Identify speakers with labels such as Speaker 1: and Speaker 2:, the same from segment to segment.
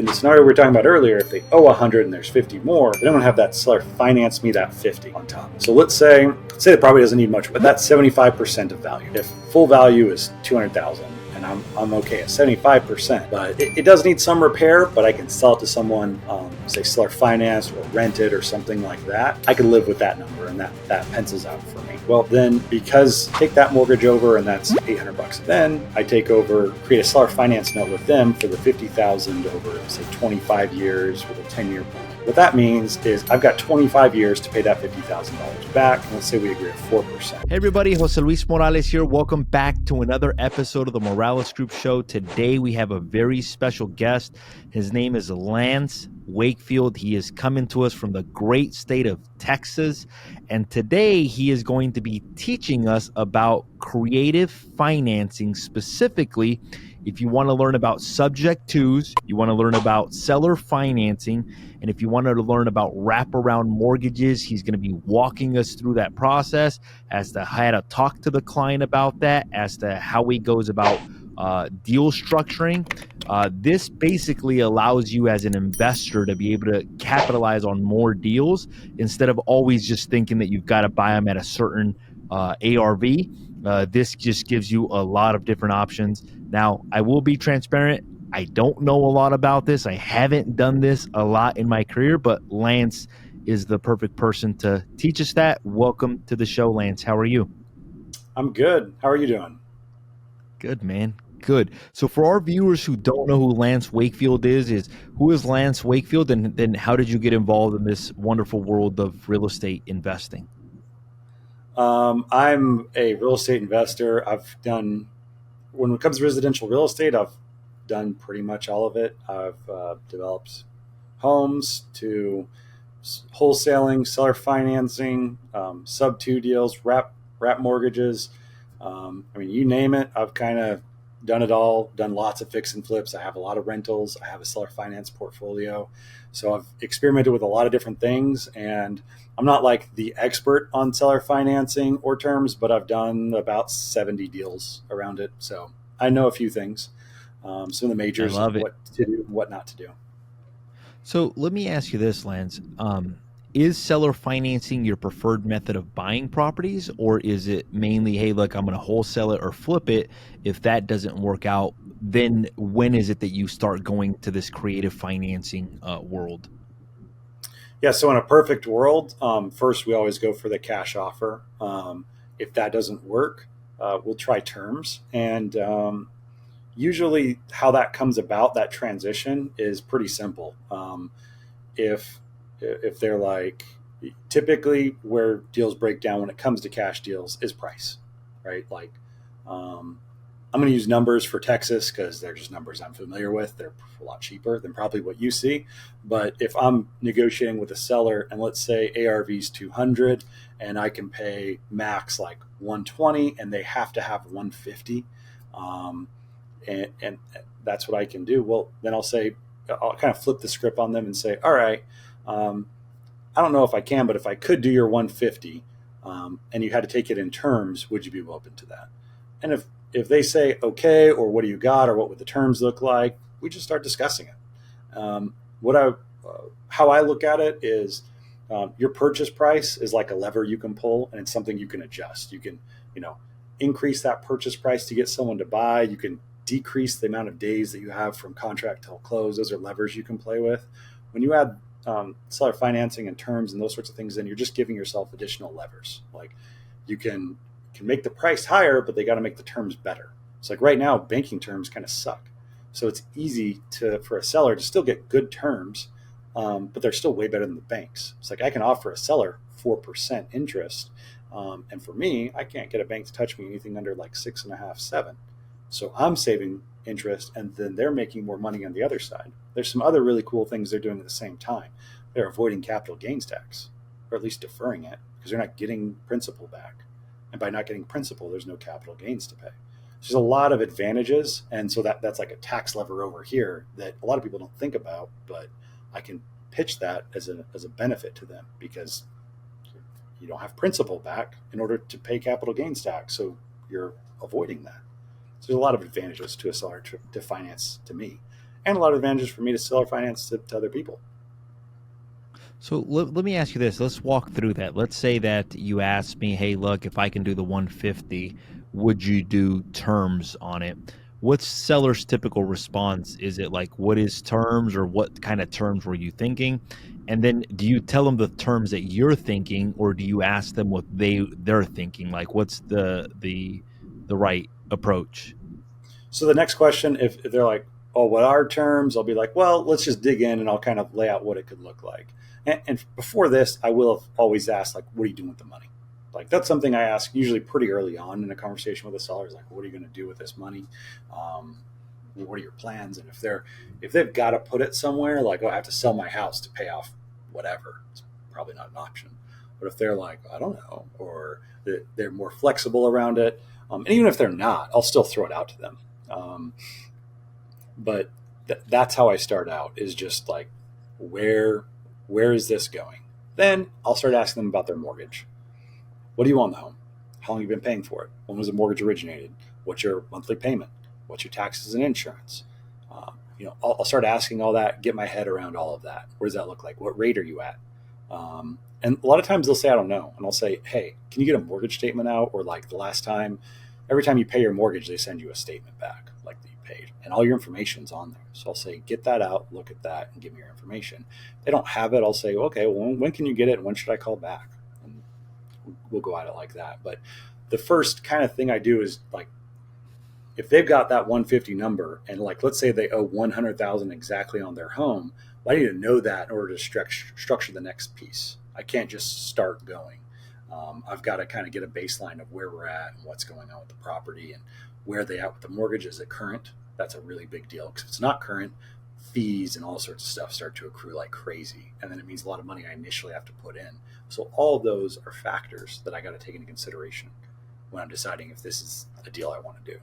Speaker 1: the scenario we were talking about earlier, if they owe 100 and there's 50 more, they don't have that seller finance me that 50 on top. So let's say the property doesn't need much, but that's 75% of value. If full value is 200,000 and I'm okay at 75%, but it does need some repair, but I can sell it to someone, say seller finance or rent it or something like that. I could live with that number, and that pencils out for me. Well, then because take that mortgage over, and that's $800. Then I take over, create a seller finance note with them for the 50,000 over, say, 25 years with a 10-year plan. What that means is I've got 25 years to pay that $50,000 back. And let's say we agree at 4%.
Speaker 2: Hey everybody, Jose Luis Morales here. Welcome back to another episode of the Morales Group Show. Today we have a very special guest. His name is Lance Wakefield. He is coming to us from the great state of Texas. And today he is going to be teaching us about creative financing, specifically if you want to learn about subject twos, you want to learn about seller financing, and if you want to learn about wraparound mortgages, he's going to be walking us through that process as to how to talk to the client about that, as to how he goes about deal structuring. This basically allows you as an investor to be able to capitalize on more deals instead of always just thinking that you've got to buy them at a certain ARV. This just gives you a lot of different options. Now, I will be transparent. I don't know a lot about this. I haven't done this a lot in my career, but Lance is the perfect person to teach us that. Welcome to the show, Lance. How are you?
Speaker 1: I'm good. How are you doing?
Speaker 2: Good, man. Good. So for our viewers who don't know who Lance Wakefield is who is Lance Wakefield, and then how did you get involved in this wonderful world of real estate investing?
Speaker 1: I'm a real estate investor. When it comes to residential real estate, I've done pretty much all of it. I've developed homes to wholesaling, seller financing, sub-2 deals, wrap mortgages. You name it. I've kind of done it all, done lots of fix and flips. I have a lot of rentals. I have a seller finance portfolio. So I've experimented with a lot of different things, and I'm not like the expert on seller financing or terms, but I've done about 70 deals around it. So I know a few things, some of the majors, what to do and what not to do.
Speaker 2: So let me ask you this, Lance. Is seller financing your preferred method of buying properties, or is it mainly, hey, look, I'm going to wholesale it or flip it? If that doesn't work out, then when is it that you start going to this creative financing world?
Speaker 1: Yeah, so in a perfect world, first we always go for the cash offer. If that doesn't work, we'll try terms. And usually how that comes about, that transition, is pretty simple. If they're like, typically where deals break down when it comes to cash deals is price, right? Like, I'm going to use numbers for Texas because they're just numbers I'm familiar with. They're a lot cheaper than probably what you see. But if I'm negotiating with a seller and let's say ARV's 200 and I can pay max like 120 and they have to have 150, and that's what I can do. Well, then I'll kind of flip the script on them and say, all right, I don't know if I can, but if I could do your 150 and you had to take it in terms, would you be open to that? And if they say, okay, or what do you got, or what would the terms look like, we just start discussing it. How I look at it is your purchase price is like a lever you can pull, and it's something you can adjust. You can, increase that purchase price to get someone to buy. You can decrease the amount of days that you have from contract till close. Those are levers you can play with. When you add seller financing and terms and those sorts of things, then you're just giving yourself additional levers. Like you can make the price higher, but they got to make the terms better. It's like right now, banking terms kind of suck. So it's easy for a seller to still get good terms, but they're still way better than the banks. It's like I can offer a seller 4% interest. And for me, I can't get a bank to touch me anything under like 6.5%, 7%. So I'm saving interest, and then they're making more money on the other side. There's some other really cool things they're doing at the same time. They're avoiding capital gains tax, or at least deferring it, because they're not getting principal back. And by not getting principal, there's no capital gains to pay. So there's a lot of advantages. And so that's like a tax lever over here that a lot of people don't think about, but I can pitch that as a benefit to them because you don't have principal back in order to pay capital gains tax. So you're avoiding that. So there's a lot of advantages to a seller to finance to me. and a lot of advantages for me to seller finance to other people.
Speaker 2: So let me ask you this. Let's walk through that. Let's say that you ask me, hey, look, if I can do the 150, would you do terms on it? What's seller's typical response? Is it like, what is terms, or what kind of terms were you thinking? And then do you tell them the terms that you're thinking, or do you ask them what they're thinking? Like, what's the right approach?
Speaker 1: So the next question, if they're like, oh, what are terms? I'll be like, well, let's just dig in and I'll kind of lay out what it could look like. And before this, I will have always asked, like, what are you doing with the money? Like, that's something I ask usually pretty early on in a conversation with a seller, is like, what are you going to do with this money? What are your plans? And if they've got to put it somewhere, like, oh, I have to sell my house to pay off whatever, it's probably not an option. But if they're like, I don't know, or they're more flexible around it, and even if they're not, I'll still throw it out to them. Um, but that's how I start out, is just like, where where is this going? Then I'll start asking them about their mortgage. What do you own the home? How long have you been paying for it? When was the mortgage originated? What's your monthly payment? What's your taxes and insurance? I'll start asking all that, get my head around all of that. What does that look like? What rate are you at? And a lot of times they'll say, I don't know. And I'll say, hey, can you get a mortgage statement out? Or like the last time, every time you pay your mortgage, they send you a statement back, like that you paid. And all your information's on there. So I'll say, get that out, look at that, and give me your information. If they don't have it, I'll say, okay, well, when can you get it? And when should I call back? And we'll go at it like that. But the first kind of thing I do is, like, if they've got that 150 number, and like, let's say they owe 100,000 exactly on their home, well, I need to know that in order to structure the next piece. I can't just start going. I've got to kind of get a baseline of where we're at and what's going on with the property and where they at with the mortgage. Is it current? That's a really big deal, because if it's not current, fees and all sorts of stuff start to accrue like crazy, and then it means a lot of money I initially have to put in. So all of those are factors that I got to take into consideration when I'm deciding if this is a deal I want to do.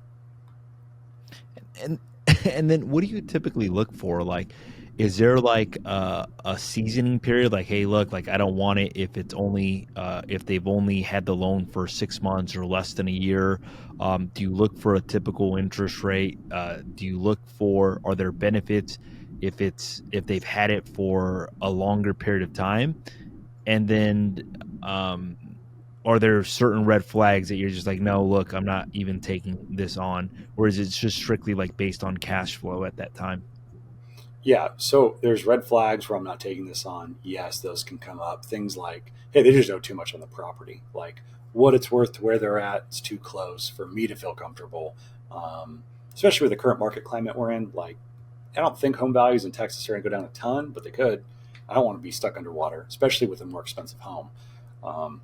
Speaker 2: And and then what do you typically look for? Like, is there like a seasoning period? Like, hey, look, like I don't want it if it's only if they've only had the loan for 6 months or less than a year. Do you look for a typical interest rate? Do you look for, are there benefits if they've had it for a longer period of time? And then are there certain red flags that you're just like, no, look, I'm not even taking this on? Or is it just strictly like based on cash flow at that time?
Speaker 1: Yeah, so there's red flags where I'm not taking this on. Yes, those can come up. Things like, hey, they just owe too much on the property. Like, what it's worth to where they're at is too close for me to feel comfortable. Especially with the current market climate we're in. Like, I don't think home values in Texas are going to go down a ton, but they could. I don't want to be stuck underwater, especially with a more expensive home um,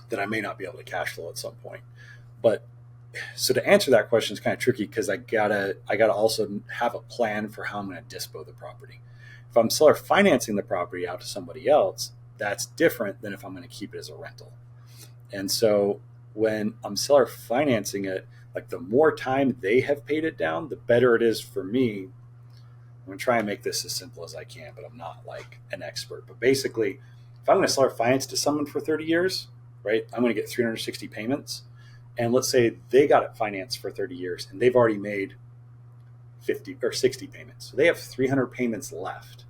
Speaker 1: that I may not be able to cash flow at some point. But so to answer that question is kind of tricky, because I gotta also have a plan for how I'm going to dispose of the property. If I'm seller financing the property out to somebody else, that's different than if I'm going to keep it as a rental. And so when I'm seller financing it, like, the more time they have paid it down, the better it is for me. I'm going to try and make this as simple as I can, but I'm not like an expert. But basically, if I'm going to seller finance to someone for 30 years, right, I'm going to get 360 payments. And let's say they got it financed for 30 years and they've already made 50 or 60 payments. So they have 300 payments left,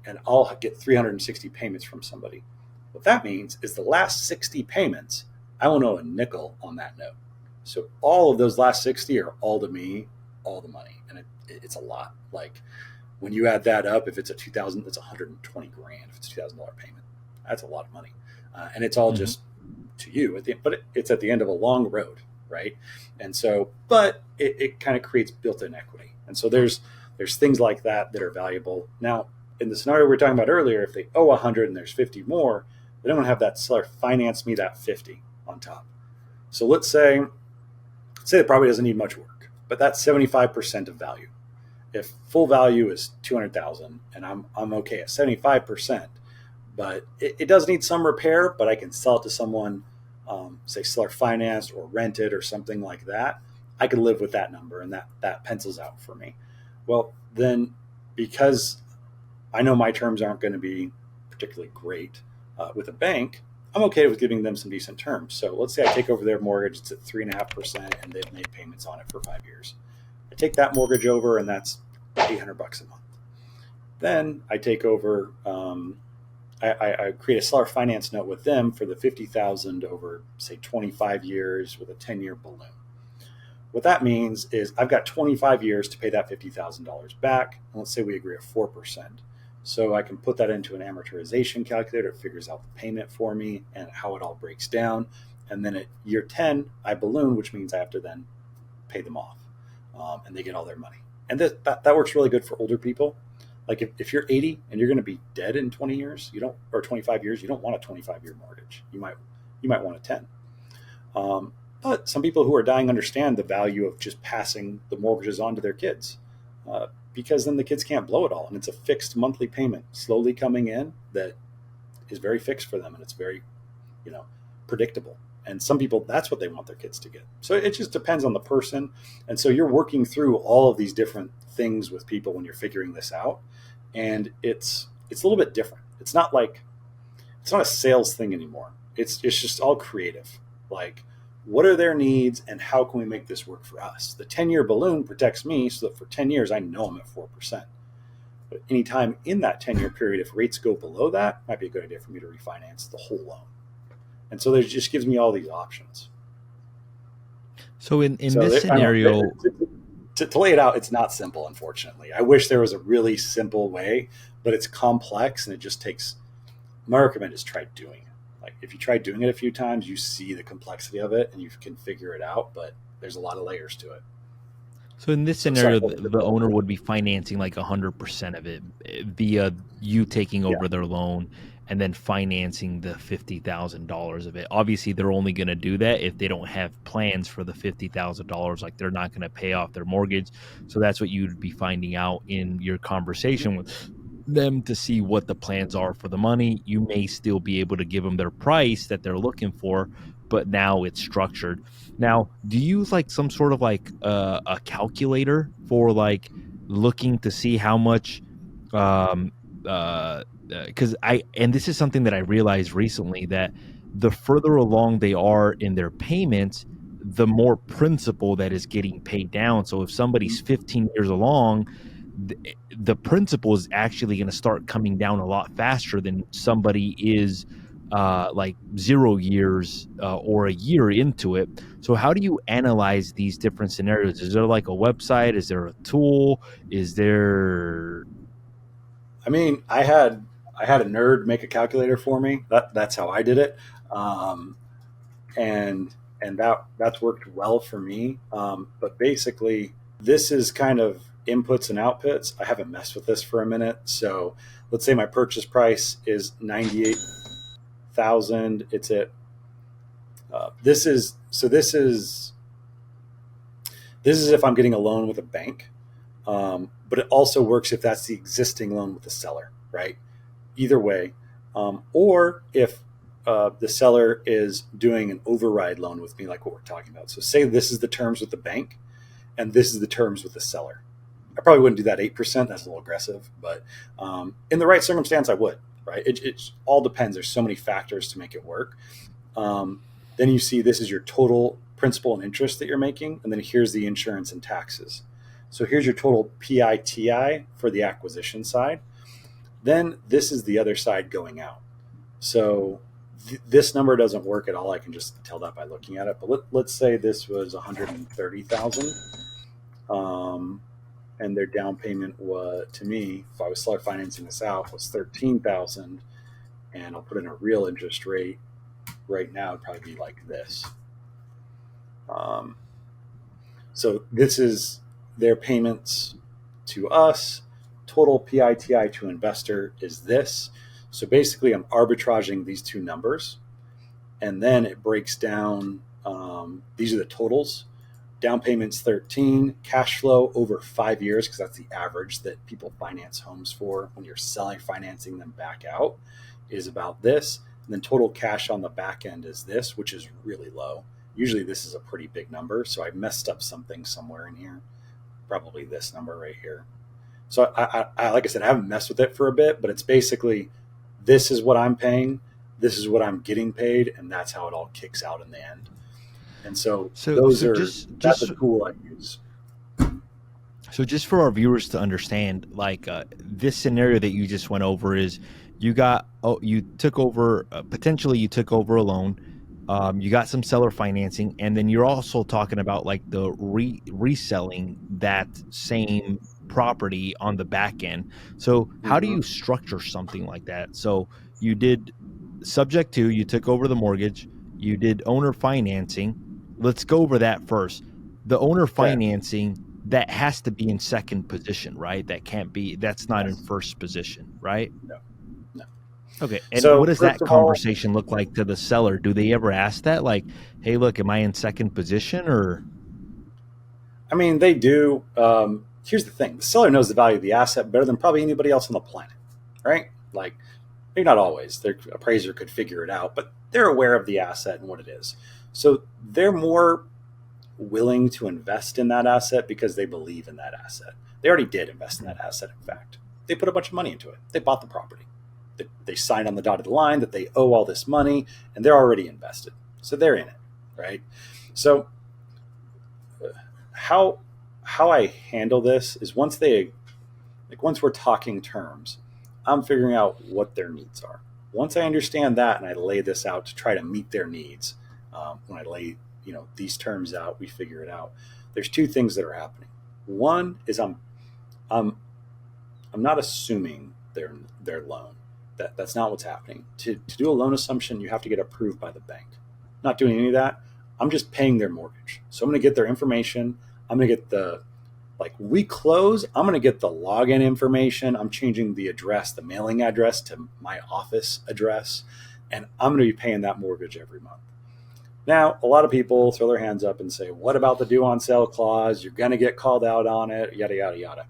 Speaker 1: and I'll get 360 payments from somebody. What that means is the last 60 payments, I won't owe a nickel on that note. So all of those last 60 are all to me, all the money. And it's a lot. Like, when you add that up, if it's a 2,000, that's 120 grand. If it's a $2,000 payment, that's a lot of money. And it's all
Speaker 2: Hmm.
Speaker 1: just to you at the end, but it's at the end of a long road, right? And so, but it kind of creates built-in equity. And so there's things like that that are valuable. Now, in the scenario we were talking about earlier, if they owe 100 and there's 50 more, they don't want to have that seller finance me that 50 on top. So let's say the property doesn't need much work, but that's 75% of value. If full value is 200,000 and I'm okay at 75%, but it does need some repair, but I can sell it to someone, say seller financed or rent it or something like that. I could live with that number, and that pencils out for me. Well, then, because I know my terms aren't going to be particularly great with a bank, I'm okay with giving them some decent terms. So let's say I take over their mortgage, it's at 3.5%, and they've made payments on it for 5 years. I take that mortgage over, and that's $800 a month. Then I take over. I create a seller finance note with them for the 50,000 over, say, 25 years with a 10-year balloon. What that means is I've got 25 years to pay that $50,000 back. And let's say we agree at 4%. So I can put that into an amortization calculator. It figures out the payment for me and how it all breaks down. And then at year 10, I balloon, which means I have to then pay them off. And they get all their money. And that works really good for older people. Like if you're 80 and you're going to be dead in 20 years, or 25 years, you don't want a 25-year mortgage. You might want a 10. But some people who are dying understand the value of just passing the mortgages on to their kids, because then the kids can't blow it all. And it's a fixed monthly payment slowly coming in that is very fixed for them. And it's very, predictable. And some people, that's what they want their kids to get. So it just depends on the person. And so you're working through all of these different things with people when you're figuring this out. And it's a little bit different. It's not a sales thing anymore. It's just all creative. Like, what are their needs and how can we make this work for us? The 10-year balloon protects me so that for 10 years, I know I'm at 4%. But anytime in that 10-year period, if rates go below that, it might be a good idea for me to refinance the whole loan. And so it just gives me all these options.
Speaker 2: So in this scenario,
Speaker 1: to lay it out, it's not simple, unfortunately. I wish there was a really simple way, but it's complex and it just takes, my recommend is try doing it. Like if you try doing it a few times, you see the complexity of it and you can figure it out, but there's a lot of layers to it.
Speaker 2: So in this scenario, the owner would be financing like 100% of it via you taking over their loan and then financing the $50,000 of it. Obviously, they're only going to do that if they don't have plans for the $50,000. Like they're not going to pay off their mortgage. So that's what you'd be finding out in your conversation with them to see what the plans are for the money. You may still be able to give them their price that they're looking for, but now it's structured. Now, do you use like some sort of like a calculator for like looking to see how much because and this is something that I realized recently, that the further along they are in their payments, the more principal that is getting paid down. So if somebody's 15 years along, the principal is actually going to start coming down a lot faster than somebody is like 0 years or a year into it. So how do you analyze these different scenarios? Is there like a website? Is there a tool? Is there...
Speaker 1: I mean, I had a nerd make a calculator for me. That's how I did it. And that's worked well for me. But basically, this is kind of inputs and outputs. I haven't messed with this for a minute. So let's say my purchase price is 98,000. It's at this is if I'm getting a loan with a bank. But it also works if that's the existing loan with the seller, right? Either way. Or if the seller is doing an override loan with me, like what we're talking about. So say this is the terms with the bank and this is the terms with the seller. I probably wouldn't do that 8%. That's a little aggressive, but in the right circumstance, I would, right? It all depends. There's so many factors to make it work. Then you see this is your total principal and interest that you're making. And then here's the insurance and taxes. So here's your total PITI for the acquisition side. Then this is the other side going out. So this number doesn't work at all. I can just tell that by looking at it. But let's say this was 130,000. And their down payment was, to me, if I was seller financing this out, was 13,000. And I'll put in a real interest rate right now. It'd probably be like this. So this is their payments to us. Total PITI to investor is this. So basically, I'm arbitraging these two numbers. And then it breaks down. These are the totals. Down payment's 13, cash flow over 5 years, because that's the average that people finance homes for when you're financing them back out, is about this. And then total cash on the back end is this, which is really low. Usually this is a pretty big number. So I messed up something somewhere in here, probably this number right here. So I like I said, I haven't messed with it for a bit, but it's basically, this is what I'm paying, this is what I'm getting paid, and that's how it all kicks out in the end. And that's a tool I use.
Speaker 2: So just for our viewers to understand, like this scenario that you just went over is you took over potentially you took over a loan, you got some seller financing, and then you're also talking about like the reselling that same property on the back end. So how do
Speaker 1: Mm-hmm.
Speaker 2: you structure something like that? So you did subject to, you took over the mortgage, you did owner financing. Let's go over that first. The owner
Speaker 1: Okay.
Speaker 2: financing, that has to be in second position, right? That's not in
Speaker 1: Yes.
Speaker 2: first position, right?
Speaker 1: No. No.
Speaker 2: Okay. And what
Speaker 1: So
Speaker 2: does
Speaker 1: first
Speaker 2: that
Speaker 1: of all,
Speaker 2: conversation look like to the seller? Do they ever ask that? Like, hey, look, am I in second position or?
Speaker 1: I mean, they do. Here's the thing: the seller knows the value of the asset better than probably anybody else on the planet, right? Like, maybe not always. Their appraiser could figure it out, but they're aware of the asset and what it is. So they're more willing to invest in that asset because they believe in that asset. They already did invest in that asset, in fact. They put a bunch of money into it. They bought the property. They signed on the dotted line that they owe all this money, and they're already invested. So they're in it, right? So how how I handle this is once we're talking terms, I'm figuring out what their needs are. Once I understand that and I lay this out to try to meet their needs, when I lay these terms out, we figure it out. There's two things that are happening. One is I'm I'm not assuming their loan. That's not what's happening. To do a loan assumption, you have to get approved by the bank. Not doing any of that. I'm just paying their mortgage. So I'm going to get their information. I'm going to get the like we close, I'm going to get the login information. I'm changing the address, the mailing address to my office address, and I'm going to be paying that mortgage every month. Now, a lot of people throw their hands up and say, "What about the due on sale clause? You're going to get called out on it, yada, yada, yada."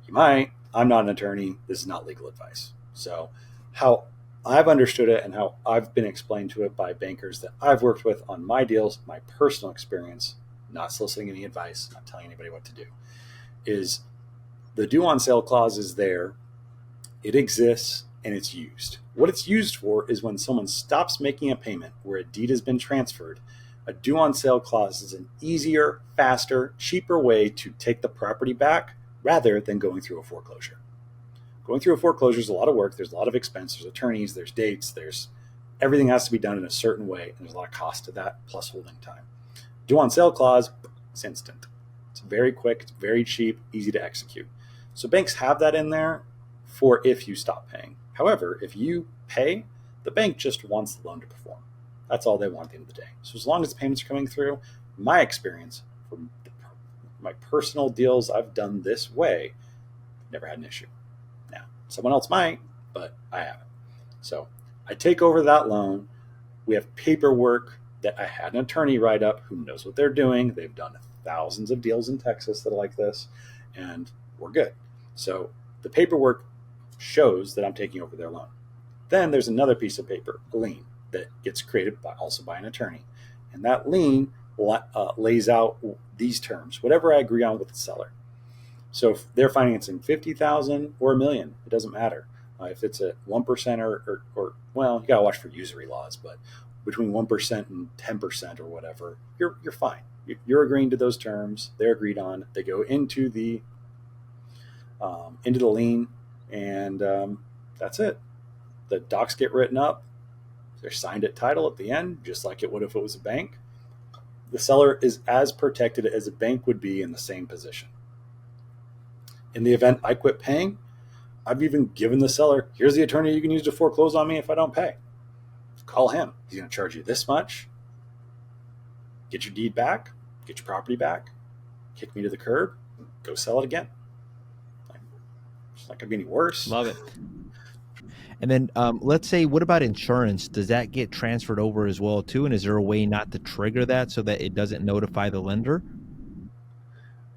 Speaker 1: You might. I'm not an attorney. This is not legal advice. So, how I've understood it and how I've been explained to it by bankers that I've worked with on my deals, my personal experience, not soliciting any advice, not telling anybody what to do, is the due on sale clause is there, it exists, and it's used. What it's used for is when someone stops making a payment where a deed has been transferred, a due on sale clause is an easier, faster, cheaper way to take the property back rather than going through a foreclosure. Going through a foreclosure is a lot of work. There's a lot of expense. There's attorneys, there's dates, there's everything has to be done in a certain way, and there's a lot of cost to that, plus holding time. Due on sale clause, it's instant. It's very quick, it's very cheap, easy to execute. So banks have that in there for if you stop paying. However, if you pay, the bank just wants the loan to perform. That's all they want at the end of the day. So as long as the payments are coming through, my experience from my personal deals I've done this way, never had an issue. Now, someone else might, but I haven't. So I take over that loan. We have paperwork that I had an attorney write up who knows what they're doing. They've done thousands of deals in Texas that are like this, and we're good. So the paperwork shows that I'm taking over their loan. Then there's another piece of paper, a lien, that gets created also by an attorney. And that lien lays out these terms, whatever I agree on with the seller. So if they're financing 50,000 or a million, it doesn't matter. If it's at 1% or well, you got to watch for usury laws, but between 1% and 10% or whatever, you're fine. You're agreeing to those terms. They're agreed on. They go into the lien, and that's it. The docs get written up. They're signed at title at the end, just like it would if it was a bank. The seller is as protected as a bank would be in the same position. In the event I quit paying, I've even given the seller, here's the attorney you can use to foreclose on me if I don't pay. Call him. He's going to charge you this much. Get your deed back, get your property back, kick me to the curb, go sell it again. It's not going to be any worse.
Speaker 2: Love it. And then let's say, what about insurance? Does that get transferred over as well too? And is there a way not to trigger that so that it doesn't notify the lender?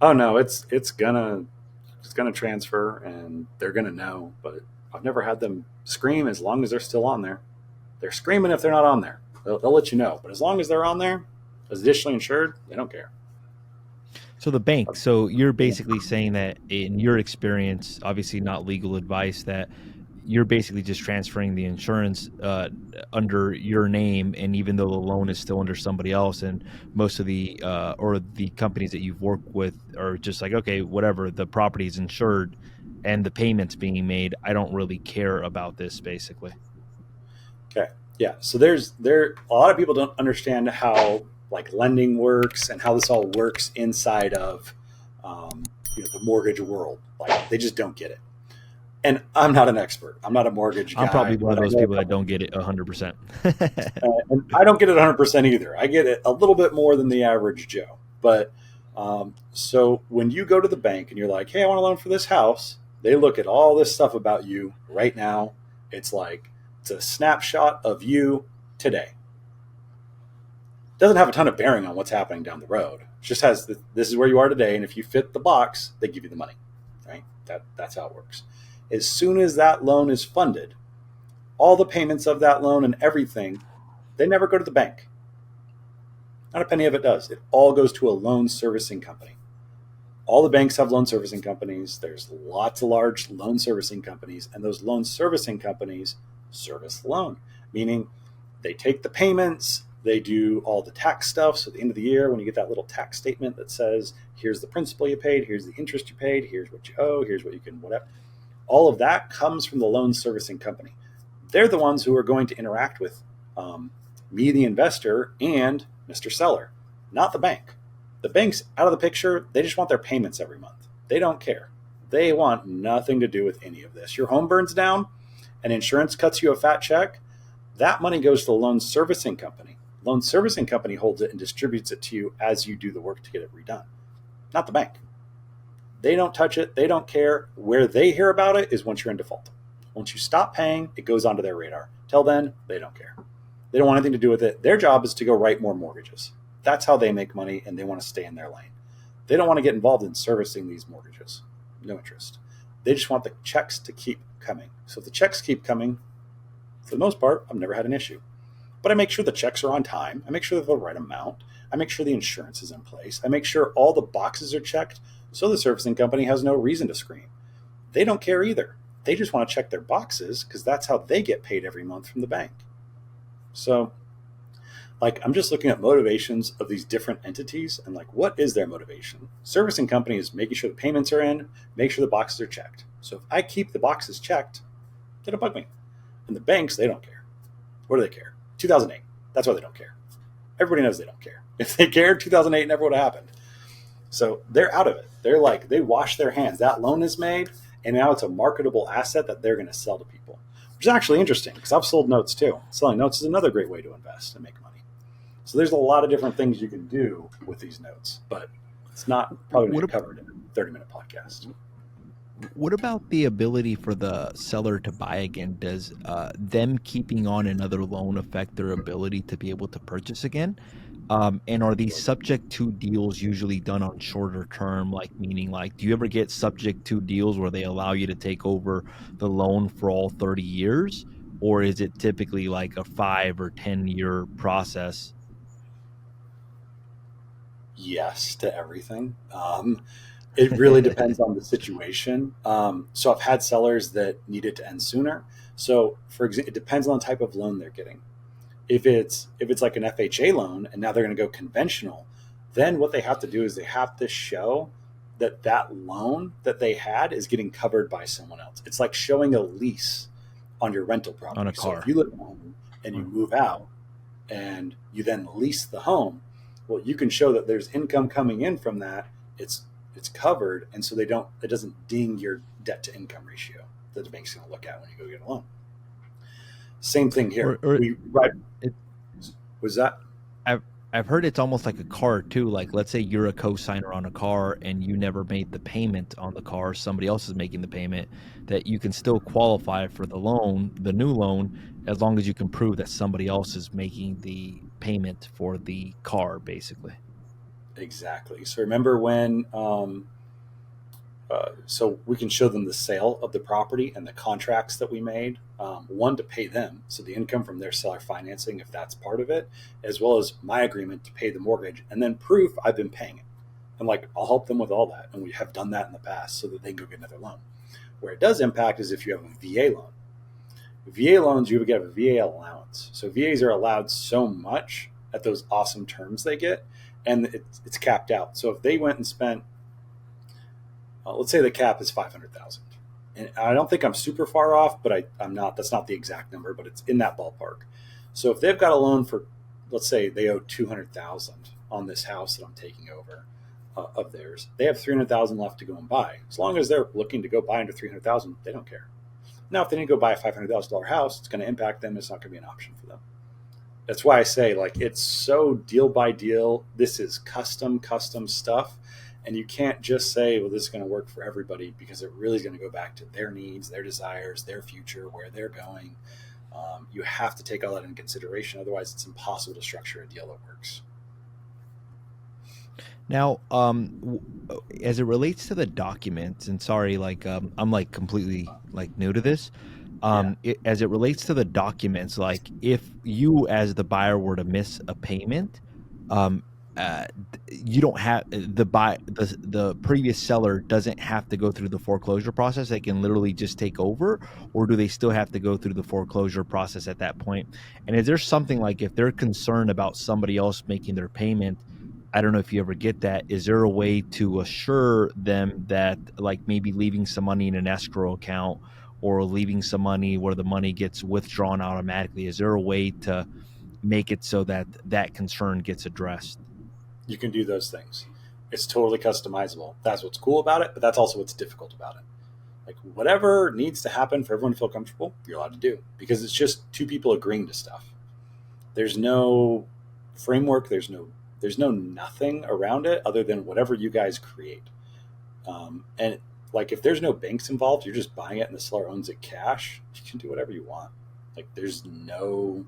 Speaker 1: Oh no, it's gonna transfer and they're gonna know. But I've never had them scream as long as they're still on there. They're screaming if they're not on there. They'll let you know. But as long as they're on there, as additionally insured, they don't care.
Speaker 2: So the bank, so you're basically saying that in your experience, obviously not legal advice, that you're basically just transferring the insurance under your name, and even though the loan is still under somebody else, and most of the or the companies that you've worked with are just like, okay, whatever, the property is insured and the payments being made, I don't really care about this, basically.
Speaker 1: Okay. Yeah. So there a lot of people don't understand how like lending works and how this all works inside of the mortgage world. Like they just don't get it. And I'm not an expert. I'm not a mortgage
Speaker 2: I'm probably
Speaker 1: guy,
Speaker 2: one of
Speaker 1: but I
Speaker 2: those
Speaker 1: know a
Speaker 2: people that
Speaker 1: couple.
Speaker 2: don't get it 100%.
Speaker 1: And I don't get it 100% either. I get it a little bit more than the average Joe. But so when you go to the bank and you're like, hey, I want a loan for this house, they look at all this stuff about you right now. It's like, it's a snapshot of you today. Doesn't have a ton of bearing on what's happening down the road. It just has this is where you are today, and if you fit the box, they give you the money. Right? That's how it works. As soon as that loan is funded, all the payments of that loan and everything, they never go to the bank. Not a penny of it does. It all goes to a loan servicing company. All the banks have loan servicing companies. There's lots of large loan servicing companies, and those loan servicing companies service the loan, meaning they take the payments, they do all the tax stuff. So at the end of the year, when you get that little tax statement that says, here's the principal you paid, here's the interest you paid, here's what you owe, here's what you can, whatever, all of that comes from the loan servicing company. They're the ones who are going to interact with me, the investor, and Mr. Seller, not the bank. The bank's out of the picture. They just want their payments every month. They don't care. They want nothing to do with any of this. Your home burns down and insurance cuts you a fat check. That money goes to the loan servicing company. Loan servicing company holds it and distributes it to you as you do the work to get it redone, not the bank. They don't touch it. They don't care. Where they hear about it is once you're in default. Once you stop paying, it goes onto their radar. Till then, they don't care. They don't want anything to do with it. Their job is to go write more mortgages. That's how they make money, and they want to stay in their lane. They don't want to get involved in servicing these mortgages. No interest. They just want the checks to keep coming. So if the checks keep coming, for the most part, I've never had an issue. But I make sure the checks are on time. I make sure they're the right amount. I make sure the insurance is in place. I make sure all the boxes are checked so the servicing company has no reason to scream. They don't care either. They just want to check their boxes because that's how they get paid every month from the bank. So, like, I'm just looking at motivations of these different entities and, like, what is their motivation? Servicing company is making sure the payments are in, make sure the boxes are checked. So if I keep the boxes checked, they don't bug me. And the banks, they don't care. What do they care? 2008. That's why they don't care. Everybody knows they don't care. If they cared, 2008 never would have happened. So they're out of it. They're like, they wash their hands. That loan is made, and now it's a marketable asset that they're going to sell to people, which is actually interesting because I've sold notes too. Selling notes is another great way to invest and make money. So there's a lot of different things you can do with these notes, but it's not probably going to
Speaker 2: What
Speaker 1: get covered in a 30-minute podcast.
Speaker 2: What about the ability for the seller to buy again? Does them keeping on another loan affect their ability to be able to purchase again? And are these subject to deals usually done on shorter term, like meaning like, do you ever get subject to deals where they allow you to take over the loan for all 30 years? Or is it typically like a 5 or 10 year process?
Speaker 1: Yes to everything. It really depends on the situation. So I've had sellers that need it to end sooner. So for example, it depends on the type of loan they're getting. If it's like an FHA loan and now they're going to go conventional, then what they have to do is they have to show that that loan that they had is getting covered by someone else. It's like showing a lease on your rental
Speaker 2: On a
Speaker 1: property. So if
Speaker 2: car.
Speaker 1: you live at home and you move out and you then lease the home, well, you can show that there's income coming in from that. It's covered, and so it doesn't ding your debt to income ratio that the bank's going to look at when you go get a loan. Same thing here.
Speaker 2: Or
Speaker 1: We right
Speaker 2: it,
Speaker 1: was that
Speaker 2: I've I've heard it's almost like a car too. Like, let's say you're a co-signer on a car and you never made the payment on the car, somebody else is making the payment, that you can still qualify for the loan, the new loan, as long as you can prove that somebody else is making the payment for the car, basically.
Speaker 1: exactly? So remember when so we can show them the sale of the property and the contracts that we made. One to pay them, so the income from their seller financing, if that's part of it, as well as my agreement to pay the mortgage, and then proof I've been paying it. And like I'll help them with all that, and we have done that in the past, so that they can go get another loan. Where it does impact is if you have a VA loan. VA loans, you would get a VA allowance. So VAs are allowed so much at those awesome terms they get, and it's capped out. So if they went and spent, let's say the cap is 500,000, and I don't think I'm super far off, but I'm not. That's not the exact number, but it's in that ballpark. So if they've got a loan for, let's say they owe 200,000 on this house that I'm taking over of theirs, they have 300,000 left to go and buy. As long as they're looking to go buy under 300,000, they don't care. Now, if they need to go buy a $500,000 house, it's going to impact them. It's not going to be an option for them. That's why I say, like, it's so deal by deal. This is custom stuff. And you can't just say, well, this is going to work for everybody, because it really is going to go back to their needs, their desires, their future, where they're going. You have to take all that into consideration. Otherwise, it's impossible to structure a deal that works.
Speaker 2: Now, as it relates to the documents, and sorry, I'm like completely like new to this. As it relates to the documents, like if you as the buyer were to miss a payment, you don't have the previous seller doesn't have to go through the foreclosure process. They can literally just take over, or do they still have to go through the foreclosure process at that point? And is there something like, if they're concerned about somebody else making their payment, I don't know if you ever get that, is there a way to assure them that, like, maybe leaving some money in an escrow account or leaving some money where the money gets withdrawn automatically? Is there a way to make it so that that concern gets addressed?
Speaker 1: You can do those things. It's totally customizable. That's what's cool about it, but that's also what's difficult about it. Like, whatever needs to happen for everyone to feel comfortable, you're allowed to do, because it's just two people agreeing to stuff. There's no framework. There's no nothing around it other than whatever you guys create. And like, if there's no banks involved, you're just buying it and the seller owns it cash, you can do whatever you want. Like, there's no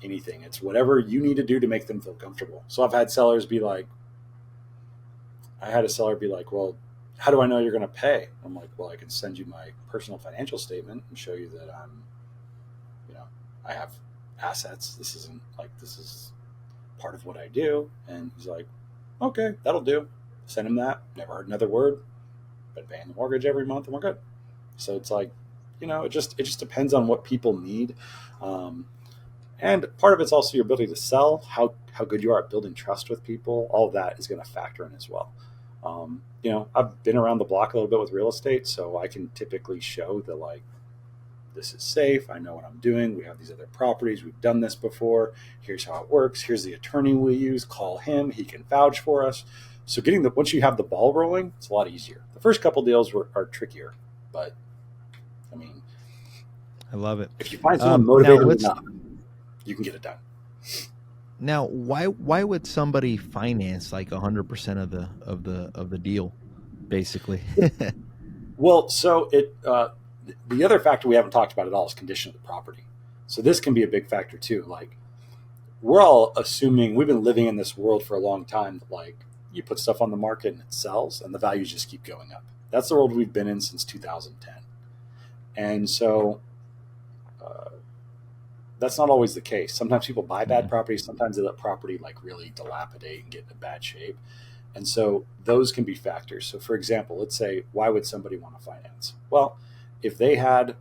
Speaker 1: anything. It's whatever you need to do to make them feel comfortable. So I've had sellers be like, I had a seller be like, well, how do I know you're going to pay? I'm like, well, I can send you my personal financial statement and show you that I have assets. This is part of what I do. And he's like, okay, that'll do. Send him that. Never heard another word. Been paying the mortgage every month, and we're good. So it's like, it just depends on what people need. And part of it's also your ability to sell, how good you are at building trust with people. All of that is going to factor in as well. I've been around the block a little bit with real estate, so I can typically show that, like, this is safe. I know what I'm doing. We have these other properties. We've done this before. Here's how it works. Here's the attorney we use. Call him. He can vouch for us. So once you have the ball rolling, it's a lot easier. The first couple deals are trickier, but I mean,
Speaker 2: I love it.
Speaker 1: If you find someone motivated enough, you can get it done.
Speaker 2: Now, why would somebody finance like 100% of the deal, basically?
Speaker 1: Well, so the other factor we haven't talked about at all is condition of the property. So this can be a big factor too. Like, we're all assuming, we've been living in this world for a long time, that, like, you put stuff on the market and it sells and the values just keep going up. That's the world we've been in since 2010. And so that's not always the case. Sometimes people buy bad properties. Sometimes they let property, like, really dilapidate and get in a bad shape. And so those can be factors. So for example, let's say, why would somebody want to finance? Well, if they had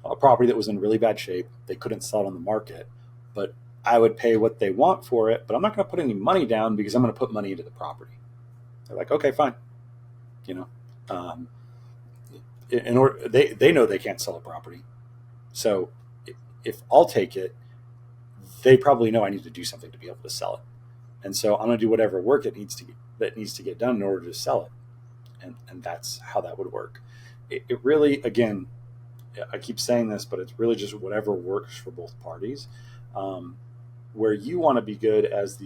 Speaker 1: a property that was in really bad shape, they couldn't sell it on the market, but I would pay what they want for it, but I'm not going to put any money down because I'm going to put money into the property. They're like, okay, fine. In order, they know they can't sell a property. So if I'll take it, they probably know I need to do something to be able to sell it. And so I'm going to do whatever work that needs to get done in order to sell it. And that's how that would work. It really, again, I keep saying this, but it's really just whatever works for both parties. Where you want to be good as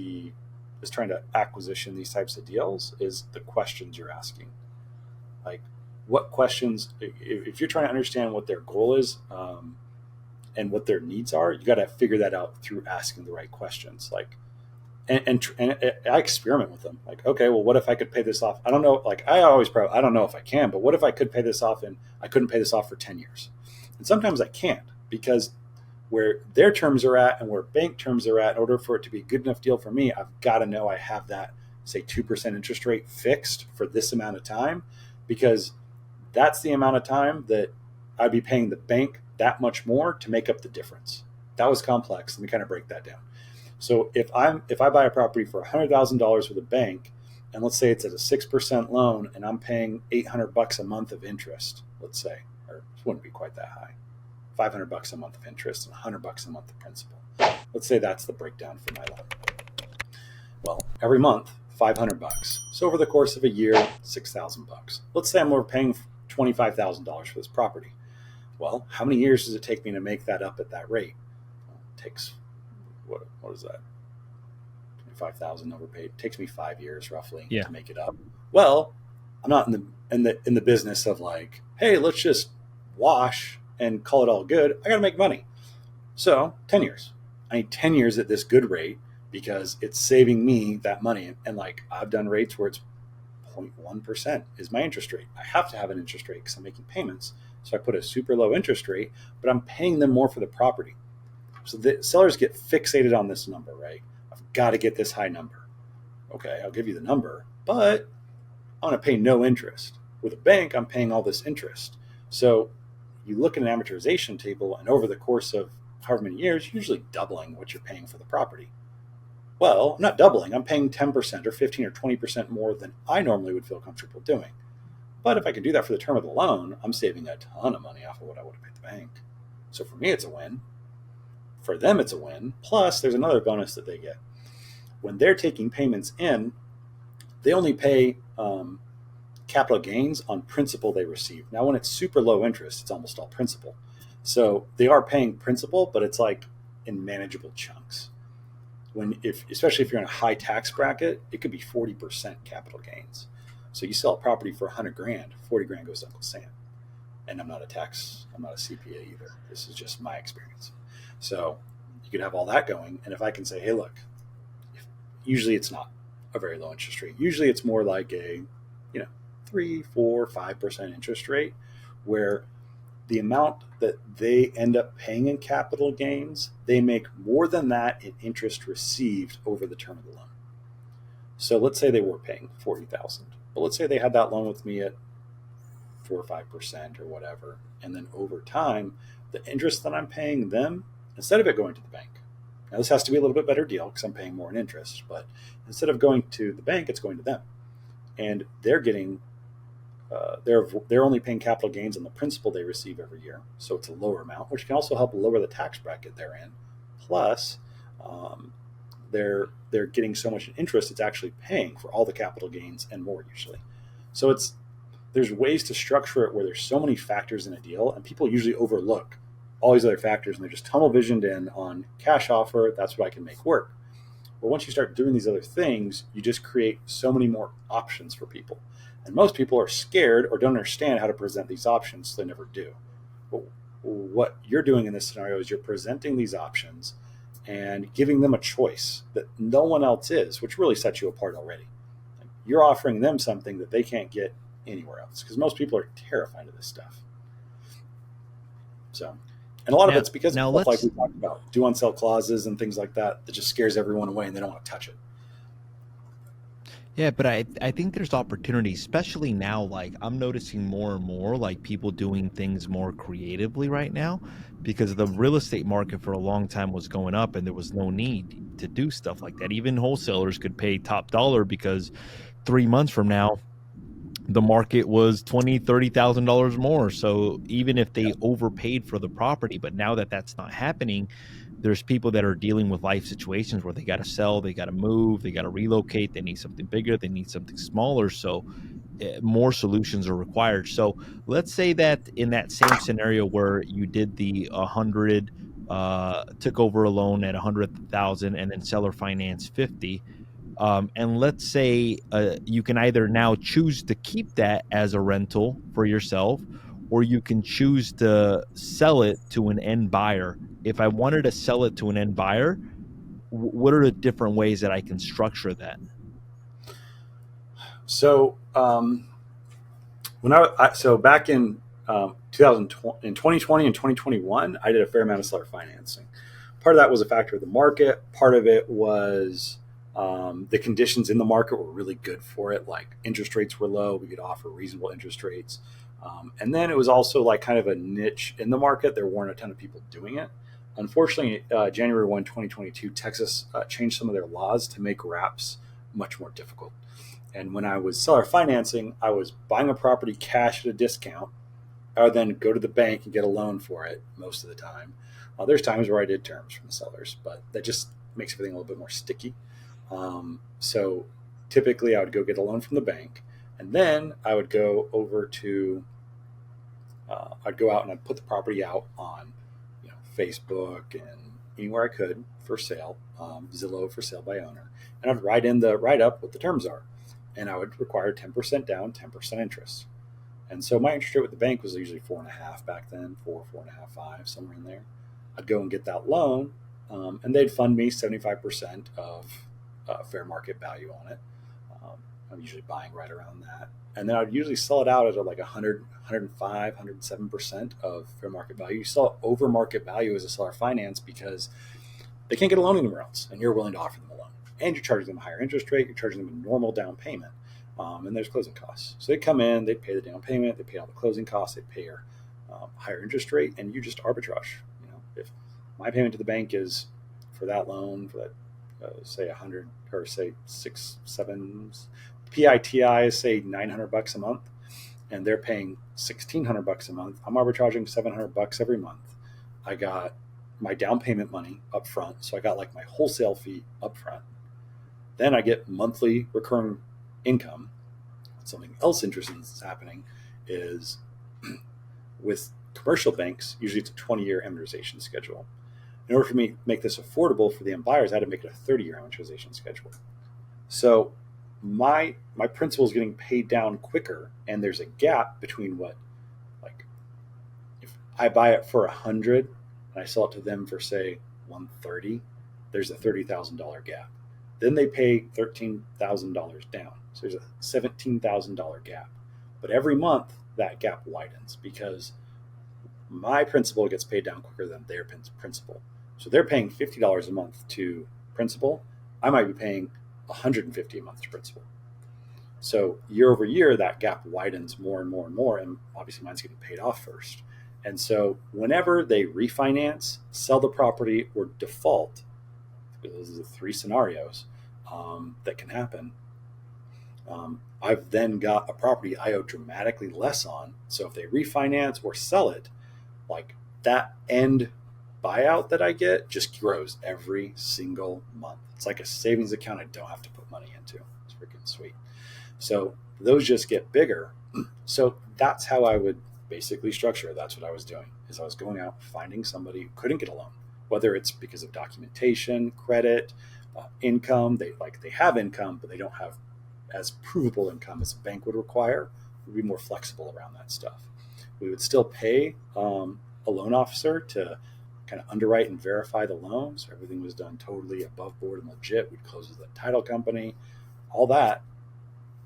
Speaker 1: trying to acquisition these types of deals is the questions you're asking. Like, what questions, if you're trying to understand what their goal is, and what their needs are, you got to figure that out through asking the right questions. Like, and I experiment with them. Like, okay, well, what if I could pay this off? I don't know. Like, I don't know if I can, but what if I could pay this off and I couldn't pay this off for 10 years? And sometimes I can't, because where their terms are at and where bank terms are at, in order for it to be a good enough deal for me, I've got to know I have that, say, 2% interest rate fixed for this amount of time, because that's the amount of time that I'd be paying the bank that much more to make up the difference. That was complex. Let me kind of break that down. So if I buy a property for $100,000 with a bank, and let's say it's at a 6% loan, and I'm paying $800 a month of interest, let's say, or it wouldn't be quite that high, $500 a month of interest and $100 a month of principal. Let's say that's the breakdown for my loan. Well, every month, $500. So over the course of a year, $6,000. Let's say I'm paying $25,000 for this property. Well, how many years does it take me to make that up at that rate? Well, it takes what is that? 25,000 overpaid. It takes me 5 years roughly to make it up. Well, I'm not in the business of like, hey, let's just wash and call it all good. I got to make money. So 10 years. I need 10 years at this good rate because it's saving me that money. And like I've done rates where it's 0.1% is my interest rate. I have to have an interest rate because I'm making payments. So I put a super low interest rate, but I'm paying them more for the property. So the sellers get fixated on this number, right? I've got to get this high number. Okay, I'll give you the number, but I want to pay no interest. With a bank, I'm paying all this interest. So you look at an amortization table, and over the course of however many years, you're usually doubling what you're paying for the property. Well, I'm not doubling. I'm paying 10% or 15 or 20% more than I normally would feel comfortable doing. But if I can do that for the term of the loan, I'm saving a ton of money off of what I would have paid the bank. So for me, it's a win. For them, it's a win. Plus, there's another bonus that they get. When they're taking payments in, they only pay capital gains on principal they receive. Now, when it's super low interest, it's almost all principal. So they are paying principal, but it's like in manageable chunks. Especially if you're in a high tax bracket, it could be 40% capital gains. So you sell a property for $100,000, 40 grand goes to Uncle Sam. And I'm not a CPA either. This is just my experience. So you could have all that going. And if I can say, hey, look, usually it's not a very low interest rate. Usually it's more like a, 3, 4, 5% interest rate, where the amount that they end up paying in capital gains, they make more than that in interest received over the term of the loan. So let's say they were paying $40,000, but let's say they had that loan with me at 4 or 5% or whatever, and then over time, the interest that I'm paying them, instead of it going to the bank. Now this has to be a little bit better deal because I'm paying more in interest, but instead of going to the bank, it's going to them, and they're getting. They're only paying capital gains on the principal they receive every year, so it's a lower amount, which can also help lower the tax bracket they're in. Plus, they're getting so much in interest, it's actually paying for all the capital gains and more usually. So there's ways to structure it where there's so many factors in a deal, and people usually overlook all these other factors, and they're just tunnel visioned in on cash offer. That's what I can make work. But once you start doing these other things, you just create so many more options for people. And most people are scared or don't understand how to present these options, so they never do. But what you're doing in this scenario is you're presenting these options and giving them a choice that no one else is, which really sets you apart already. You're offering them something that they can't get anywhere else, because most people are terrified of this stuff. So, and a lot of it's because of stuff like we talked about, due on sale clauses and things like that just scares everyone away and they don't want to touch it.
Speaker 2: Yeah, but I think there's opportunities, especially now. Like I'm noticing more and more like people doing things more creatively right now, because the real estate market for a long time was going up and there was no need to do stuff like that. Even wholesalers could pay top dollar because 3 months from now, the market was $20,000-$30,000 more. So even if they overpaid for the property, but now that that's not happening, there's people that are dealing with life situations where they got to sell, they got to move, they got to relocate, they need something bigger, they need something smaller. So more solutions are required. So let's say that in that same scenario where you did the 100, took over a loan at 100,000 and then seller finance 50. And let's say you can either now choose to keep that as a rental for yourself, or you can choose to sell it to an end buyer. If I wanted to sell it to an end buyer, what are the different ways that I can structure that?
Speaker 1: So back in 2020 and 2021, I did a fair amount of seller financing. Part of that was a factor of the market. Part of it was the conditions in the market were really good for it. Like interest rates were low. We could offer reasonable interest rates. And then it was also like kind of a niche in the market. There weren't a ton of people doing it. Unfortunately, January 1, 2022, Texas changed some of their laws to make wraps much more difficult. And when I was seller financing, I was buying a property cash at a discount. I would then go to the bank and get a loan for it most of the time. There's times where I did terms from the sellers, but that just makes everything a little bit more sticky. So typically I would go get a loan from the bank, and then I would go over to, I'd go out and I'd put the property out on, Facebook and anywhere I could for sale, Zillow for sale by owner, and I'd write in the write up what the terms are, and I would require 10% down, 10% interest. And so my interest rate with the bank was usually 4.5 back then, 4.5, 5, somewhere in there. I'd go and get that loan, and they'd fund me 75% of fair market value on it. I'm usually buying right around that. And then I'd usually sell it out at like 100, 105, 107% of fair market value. You sell over market value as a seller finance because they can't get a loan anywhere else, and you're willing to offer them a loan. And you're charging them a higher interest rate, you're charging them a normal down payment. And there's closing costs. So they come in, they pay the down payment, they pay all the closing costs, they pay your higher interest rate, and you just arbitrage. If my payment to the bank is for that loan, for that, say 100 or say 6, 7, PITI is say $900 a month, and they're paying $1,600 a month. I'm arbitraging $700 every month. I got my down payment money up front, so I got like my wholesale fee up front. Then I get monthly recurring income. Something else interesting that's happening is with commercial banks, usually it's a 20-year amortization schedule. In order for me to make this affordable for the end buyers, I had to make it a 30-year amortization schedule. So my principal is getting paid down quicker, and there's a gap between what, like, if I buy it for 100 and I sell it to them for say 130, there's a $30,000 gap. Then they pay $13,000 down. So there's a $17,000 gap. But every month that gap widens because my principal gets paid down quicker than their principal. So they're paying $50 a month to principal. I might be paying $150 a month to principal. So year over year, that gap widens more and more and more. And obviously mine's getting paid off first. And so whenever they refinance, sell the property, or default, those are the three scenarios that can happen. I've then got a property I owe dramatically less on. So if they refinance or sell it, like that end buyout that I get just grows every single month. It's like a savings account I don't have to put money into. It's freaking sweet. So those just get bigger. So that's how I would basically structure it. That's what I was doing, is I was going out finding somebody who couldn't get a loan, whether it's because of documentation, credit, income. They have income, but they don't have as provable income as a bank would require. We'd be more flexible around that stuff. We would still pay a loan officer to kind of underwrite and verify the loans. So everything was done totally above board and legit. We'd close with the title company, all that.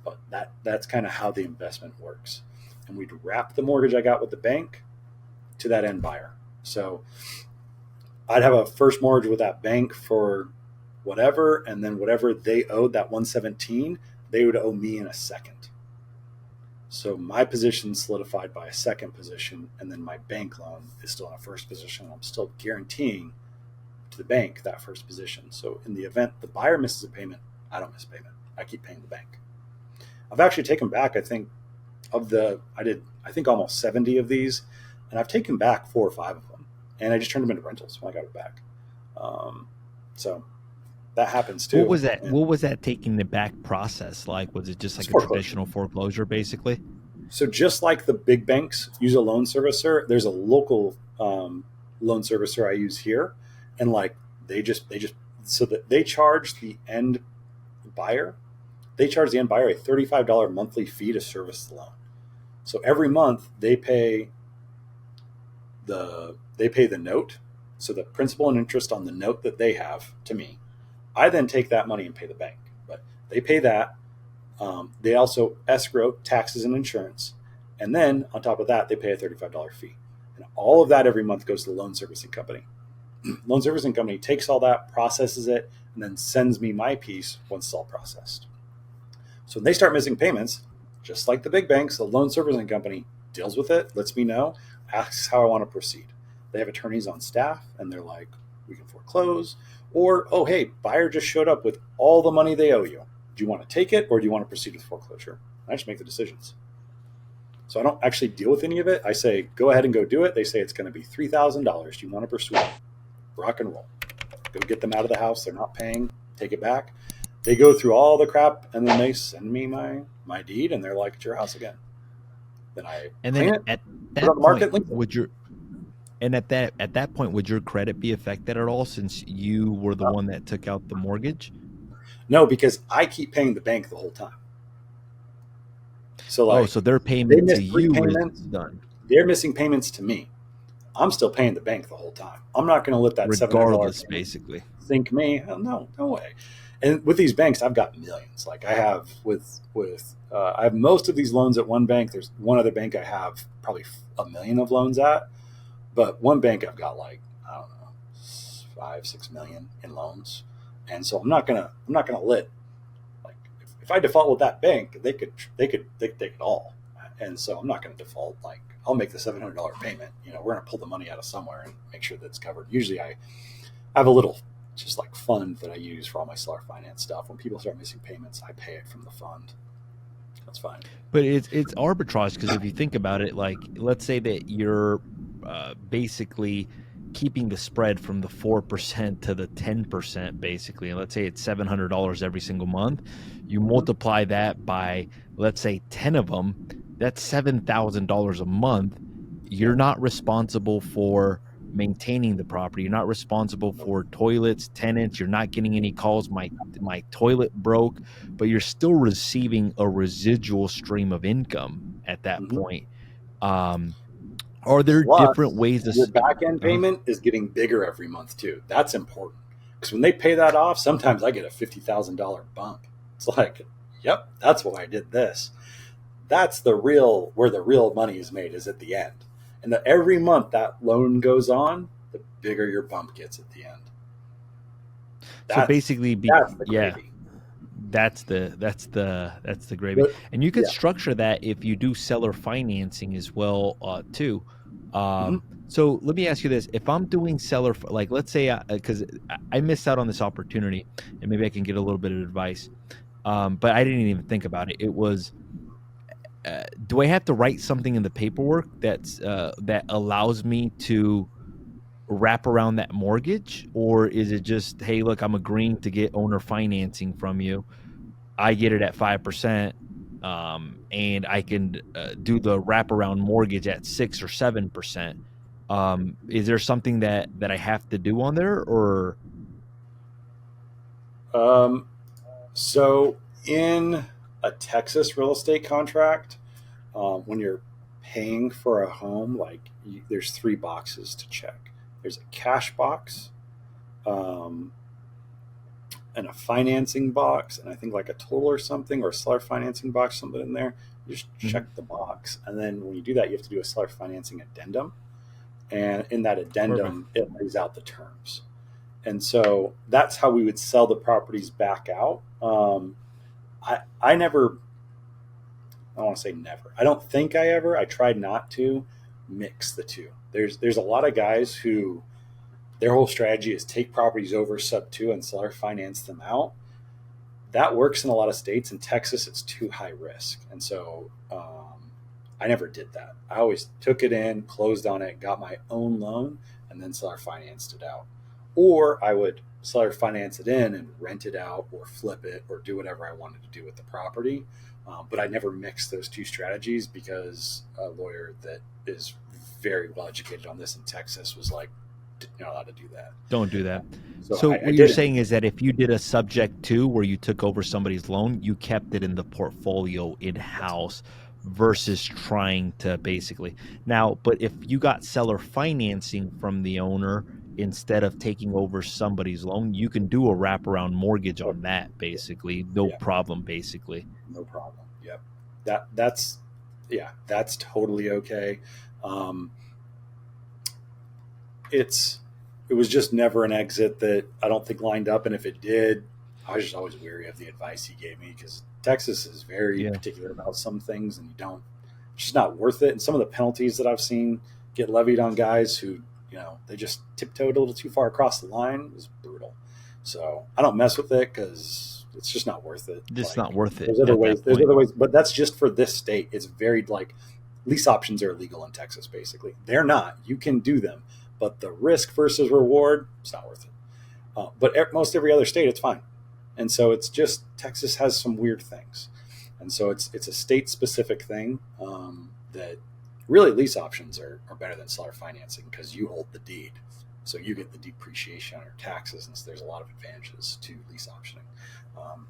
Speaker 1: But that's kind of how the investment works. And we'd wrap the mortgage I got with the bank to that end buyer. So I'd have a first mortgage with that bank for whatever, and then whatever they owed, that 117, they would owe me in a second. So my position solidified by a second position, and then my bank loan is still in a first position. I'm still guaranteeing to the bank that first position. So in the event the buyer misses a payment, I don't miss payment. I keep paying the bank. I've actually taken back, I did almost 70 of these, and I've taken back 4 or 5 of them, and I just turned them into rentals when I got it back. So that happens too.
Speaker 2: What was that? What was that taking the back process like? Was it just like a traditional foreclosure, basically?
Speaker 1: So just like the big banks use a loan servicer, there's a local loan servicer I use here, and like they just so that they charge the end buyer. They charge the end buyer a $35 monthly fee to service the loan. So every month they pay the note, so the principal and interest on the note that they have to me. I then take that money and pay the bank, but they pay that. They also escrow taxes and insurance, and then on top of that, they pay a $35 fee. And all of that every month goes to the loan servicing company. Loan servicing company takes all that, processes it, and then sends me my piece once it's all processed. So when they start missing payments, just like the big banks, the loan servicing company deals with it, lets me know, asks how I want to proceed. They have attorneys on staff, and they're like, we can foreclose. Or, oh, hey, buyer just showed up with all the money they owe you. Do you want to take it, or do you want to proceed with foreclosure? I just make the decisions. So I don't actually deal with any of it. I say, go ahead and go do it. They say it's going to be $3,000. Do you want to pursue it? Rock and roll. Go get them out of the house. They're not paying. Take it back. They go through all the crap, and then they send me my deed, and they're like, it's your house again. Then I
Speaker 2: And
Speaker 1: clean
Speaker 2: then
Speaker 1: it,
Speaker 2: at
Speaker 1: put it on
Speaker 2: that
Speaker 1: the market.
Speaker 2: point, would your and at that point would your credit be affected at all since you were the one that took out the mortgage?
Speaker 1: No, because I keep paying the bank the whole time. So
Speaker 2: Oh,
Speaker 1: like
Speaker 2: so their
Speaker 1: they
Speaker 2: payment to
Speaker 1: miss three
Speaker 2: you is
Speaker 1: payments.
Speaker 2: done
Speaker 1: They're missing payments to me. I'm still paying the bank the whole time. I'm not going to let that $700
Speaker 2: regardless,
Speaker 1: payment
Speaker 2: basically.
Speaker 1: sink me. Hell, no, no way. And with these banks, I've got millions. Like I have I have most of these loans at one bank. There's one other bank I have probably a million of loans at, but one bank I've got like I don't know 5-6 million in loans, and so I'm not gonna let like if I default with that bank, they could take it all, and so I'm not going to default. Like I'll make the $700 payment. We're going to pull the money out of somewhere and make sure that's covered. Usually, I have a little just like fund that I use for all my seller finance stuff. When people start missing payments, I pay it from the fund. That's fine.
Speaker 2: But it's arbitrage because if you think about it, like let's say that you're basically keeping the spread from the 4% to the 10%, basically, and let's say it's $700 every single month. You
Speaker 1: Mm-hmm.
Speaker 2: multiply that by let's say 10 of them. That's $7,000 a month.
Speaker 1: Yeah.
Speaker 2: You're not responsible for maintaining the property. You're not responsible
Speaker 1: Nope.
Speaker 2: for toilets, tenants. You're not getting any calls. My toilet broke, but you're still receiving a residual stream of income at that
Speaker 1: Mm-hmm.
Speaker 2: point. Um, are there different
Speaker 1: Plus,
Speaker 2: ways to?
Speaker 1: your back end payment is getting bigger every month too. That's important because when they pay that off, sometimes I get a $50,000 bump. It's like, yep, that's why I did this. That's where the real money is made is at the end. And every month that loan goes on, the bigger your bump gets at the end.
Speaker 2: So
Speaker 1: That's
Speaker 2: basically,
Speaker 1: that's the
Speaker 2: yeah,
Speaker 1: gravy.
Speaker 2: that's the gravy,
Speaker 1: But
Speaker 2: and you could
Speaker 1: yeah,
Speaker 2: structure that if you do seller financing as well, too.
Speaker 1: hmm
Speaker 2: So let me ask you this: if I'm doing seller, like let's say, because I missed out on this opportunity, and maybe I can get a little bit of advice, but I didn't even think about it. It was, do I have to write something in the paperwork that allows me to wrap around that mortgage, or is it just, hey, look, I'm agreeing to get owner financing from you. I get it at 5%, and I can do the wraparound mortgage at 6 or 7%. Is there something that I have to do on there, or
Speaker 1: um, so in a Texas real estate contract, when you're paying for a home, there's three boxes to check. There's a cash box, um, and a financing box, and I think like a total or something, or a seller financing box, something in there. You just
Speaker 2: Mhm.
Speaker 1: check the box, and then when you do that, you have to do a seller financing addendum, and in that
Speaker 2: Perfect.
Speaker 1: addendum, it lays out the terms. And so that's how we would sell the properties back out. I never, I don't want to say never. I don't think I ever. I tried not to mix the two. There's a lot of guys who their whole strategy is take properties over sub two and seller finance them out. That works in a lot of states. In Texas, it's too high risk, and so I never did that. I always took it in, closed on it, got my own loan, and then seller financed it out. Or I would seller finance it in and rent it out, or flip it, or do whatever I wanted to do with the property. But I never mixed those two strategies because a lawyer that is very well educated on this in Texas was like, "You're not allowed to do that."
Speaker 2: Don't do that.
Speaker 1: So
Speaker 2: So
Speaker 1: I
Speaker 2: what you're
Speaker 1: didn't.
Speaker 2: saying is that if you did a subject to where you took over somebody's loan, you kept it in the portfolio in
Speaker 1: That's right.
Speaker 2: house versus trying to basically now. But if you got seller financing from the owner instead of taking over somebody's loan, you can do a wraparound mortgage
Speaker 1: Oh,
Speaker 2: on that, basically, no
Speaker 1: yeah,
Speaker 2: problem, basically.
Speaker 1: no problem. Yep. That's yeah, that's totally okay. Um, it's it was just never an exit that I don't think lined up, and if it did, I was just always weary of the advice he gave me because Texas is very
Speaker 2: Yeah.
Speaker 1: particular about some things, and you don't just not worth it. And some of the penalties that I've seen get levied on guys who, they just tiptoed a little too far across the line is brutal. So I don't mess with it because it's just not worth it.
Speaker 2: It's
Speaker 1: Like
Speaker 2: not worth it
Speaker 1: there's other
Speaker 2: at
Speaker 1: ways,
Speaker 2: that point.
Speaker 1: but that's just for this state. It's very like lease options are illegal in Texas. Basically, they're not. You can do them, but the risk versus reward, it's not worth it. But most every other state, it's fine. And so it's just Texas has some weird things, and so it's a state specific thing that really lease options are better than seller financing because you hold the deed, so you get the depreciation on your taxes, and so there's a lot of advantages to lease optioning. Um,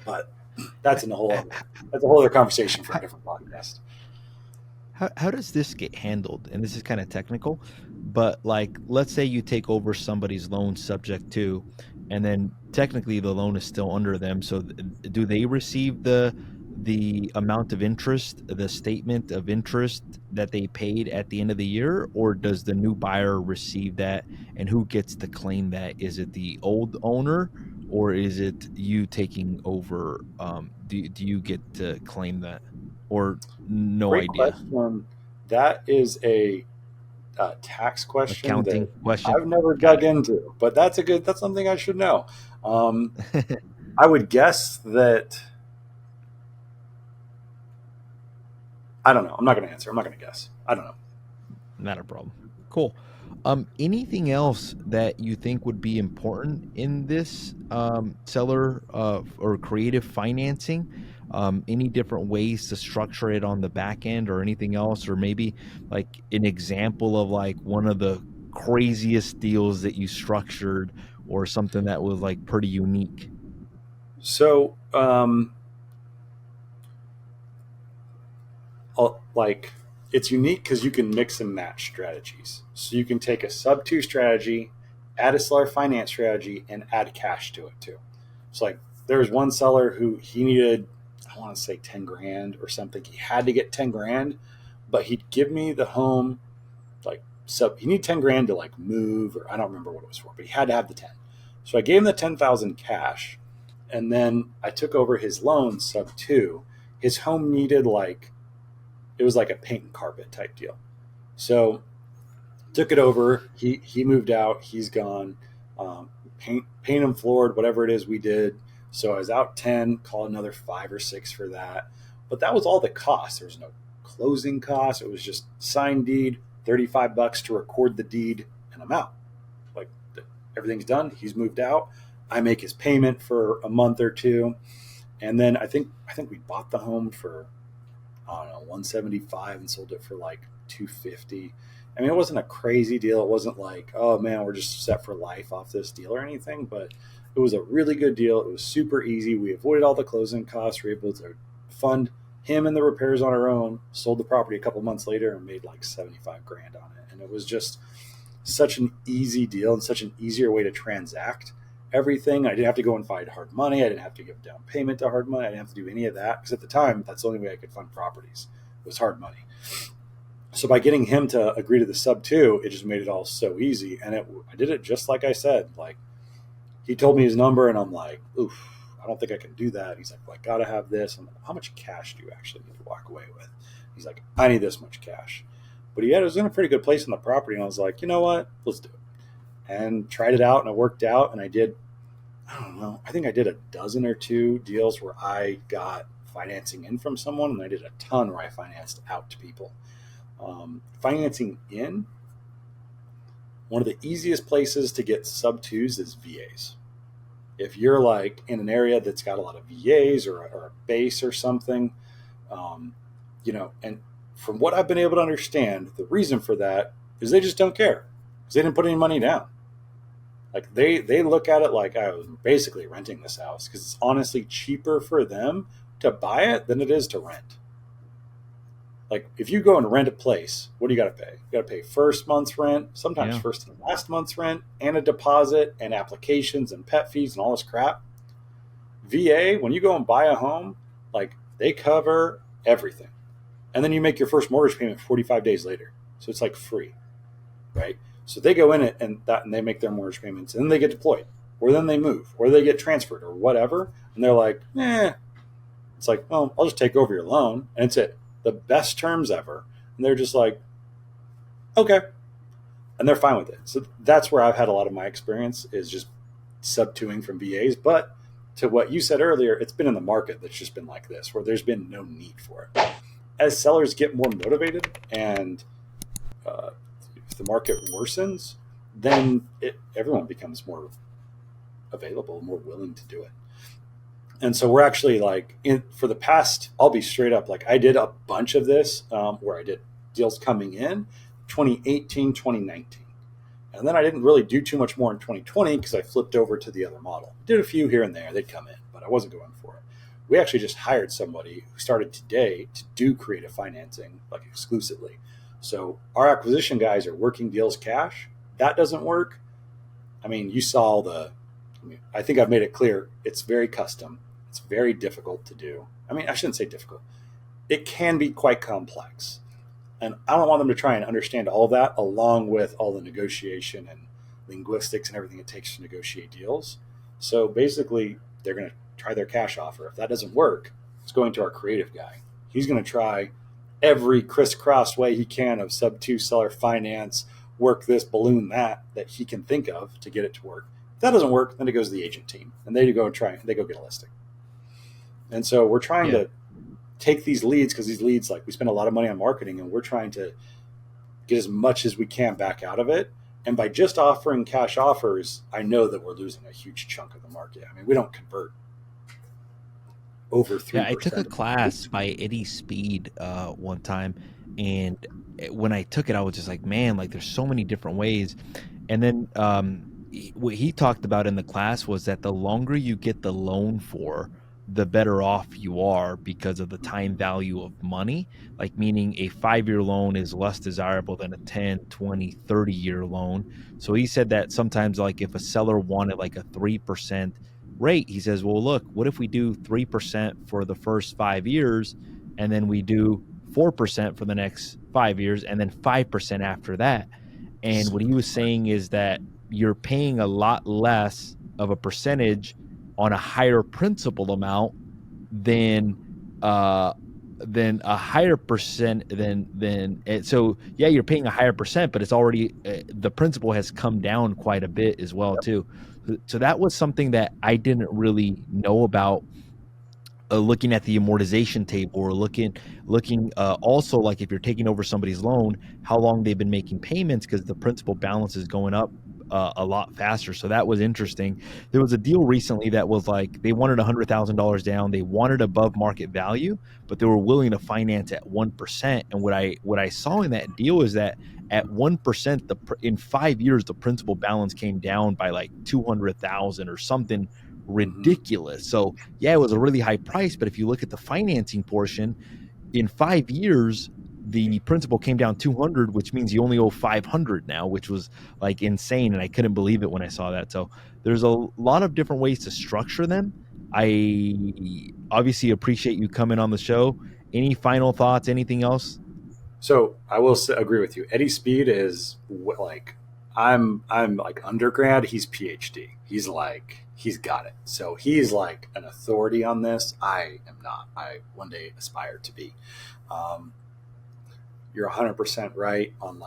Speaker 1: but that's that's a whole other conversation for a different podcast.
Speaker 2: How does this get handled? And this is kind of technical, but like, let's say you take over somebody's loan subject to, and then technically the loan is still under them. So do they receive the amount of interest, the statement of interest that they paid at the end of the year, or does the new buyer receive that? And who gets to claim that? Is it the old owner, or is it you taking over? Do you get to claim that, or no
Speaker 1: Great
Speaker 2: idea?
Speaker 1: question. That is a tax question
Speaker 2: Accounting
Speaker 1: that
Speaker 2: question.
Speaker 1: I've never
Speaker 2: Got
Speaker 1: dug into, but that's something I should know. Um,
Speaker 2: it.
Speaker 1: I would guess that I don't know. I'm not going to answer. I'm not going to guess. I don't know.
Speaker 2: Not a problem. Cool. Anything else that you think would be important in this seller or creative financing? Any different ways to structure it on the back end or anything else? Or maybe like an example of like one of the craziest deals that you structured or something that was like pretty unique?
Speaker 1: So, like it's unique because you can mix and match strategies. So you can take a sub two strategy, add a seller finance strategy, and add cash to it too. So like there was one seller who he needed, I want to say 10 grand or something. He had to get 10 grand, but he'd give me the home like sub. He needed 10 grand to like move, or I don't remember what it was for, but he had to have the 10. So I gave him the 10,000 cash, and then I took over his loan sub two. His home needed like it was like a paint and carpet type deal. So took it over. He moved out. He's gone. Paint and floored, whatever it is we did. So I was out 10. Call another 5 or 6 for that. But that was all the cost. There was no closing cost. It was just signed deed, $35 to record the deed, and I'm out. Like everything's done. He's moved out. I make his payment for a month or two, and then I think we bought the home for I don't know 175 and sold it for like 250. I mean, it wasn't a crazy deal. It wasn't like, oh man, we're just set for life off this deal or anything, but it was a really good deal. It was super easy. We avoided all the closing costs. We were able to fund him and the repairs on our own. Sold the property a couple months later and made like 75 grand on it. And it was just such an easy deal and such an easier way to transact everything. I didn't have to go and find hard money. I didn't have to give down payment to hard money. I didn't have to do any of that because at the time, that's the only way I could fund properties was hard money. So by getting him to agree to the sub two, it just made it all so easy. And I did it just like I said. Like he told me his number, and I'm like, oof, I don't think I can do that. He's like, well, I gotta have this. I'm like, how much cash do you actually need to walk away with? He's like, I need this much cash. But he was in a pretty good place on the property, and I was like, you know what? Let's do it. And tried it out, and it worked out. And I don't know, I think I did a dozen or two deals where I got financing in from someone, and I did a ton where I financed out to people. Financing in, one of the easiest places to get sub twos is VAs. If you're like in an area that's got a lot of VAs or a base or something, um, and from what I've been able to understand, the reason for that is they just don't care because they didn't put any money down. Like they look at it like I was basically renting this house because it's honestly cheaper for them to buy it than it is to rent. Like if you go and rent a place, what do you got to pay? You got to pay first month's rent, sometimes
Speaker 2: Yeah.
Speaker 1: first and last month's rent, and a deposit and applications and pet fees and all this crap. VA, when you go and buy a home, like they cover everything. And then you make your first mortgage payment 45 days later. So it's like free, right? So they go in it and they make their mortgage payments and then they get deployed or then they move or they get transferred or whatever. And they're like, it's like, well, I'll just take over your loan and it's it. the best terms ever. And they're just like, okay. And they're fine with it. So that's where I've had a lot of my experience is just sub-2ing from VAs. But to what you said earlier, it's been in the market that's just been like this, where there's been no need for it. As sellers get more motivated and uh, if the market worsens, then everyone becomes more available, more willing to do it. And so we're actually for the past, I'll be straight up, like I did a bunch of this where I did deals coming in 2018, 2019. And then I didn't really do too much more in 2020 because I flipped over to the other model. Did a few here and there, they'd come in, but I wasn't going for it. We actually just hired somebody who started today to do creative financing, like exclusively. So our acquisition guys are working deals cash. That doesn't work. I mean, you saw I think I've made it clear. It's very custom. It's very difficult to do. I mean, I shouldn't say difficult. It can be quite complex. And I don't want them to try and understand all that along with all the negotiation and linguistics and everything it takes to negotiate deals. So basically, they're going to try their cash offer. If that doesn't work, it's going to our creative guy. He's going to try every crisscross way he can of sub-2 seller finance, work this, balloon that he can think of to get it to work. If that doesn't work, then it goes to the agent team, and they go get a listing. And so we're trying to take these leads because these leads, like we spend a lot of money on marketing, and we're trying to get as much as we can back out of it. And by just offering cash offers, I know that we're losing a huge chunk of the market. I mean, we don't convert over 3%.
Speaker 2: Yeah, I took a class by Eddie Speed one time, and when I took it, I was just like, man, like there's so many different ways. And then what he talked about in the class was that the longer you get the loan for, the better off you are because of the time value of money, like meaning a 5-year loan is less desirable than a 10, 20, 30-year loan. So he said that sometimes like if a seller wanted like a 3% rate, he says, well, look, what if we do 3% for the first 5 years and then we do 4% for the next 5 years and then 5% after that. And what he was saying is that you're paying a lot less of a percentage on a higher principal amount than a higher percent than so yeah, you're paying a higher percent, but it's already the principal has come down quite a bit as well too. So that was something that I didn't really know about. Looking at the amortization table, or looking also like if you're taking over somebody's loan, how long they've been making payments, because the principal balance is going up a lot faster. So that was interesting. There was a deal recently that was like they wanted $100,000 down. They wanted above market value, but they were willing to finance at 1%. And what I saw in that deal is that at 1%, in 5 years, the principal balance came down by like 200,000 or something ridiculous. So yeah, it was a really high price, but if you look at the financing portion, in 5 years, the principal came down 200, which means you only owe 500 now, which was like insane. And I couldn't believe it when I saw that. So there's a lot of different ways to structure them. I obviously appreciate you coming on the show. Any final thoughts? Anything else?
Speaker 1: So I will agree with you. Eddie Speed is like, I'm like undergrad. He's PhD. He's got it. So he's like an authority on this. I am not. I one day aspire to be. You're 100% right on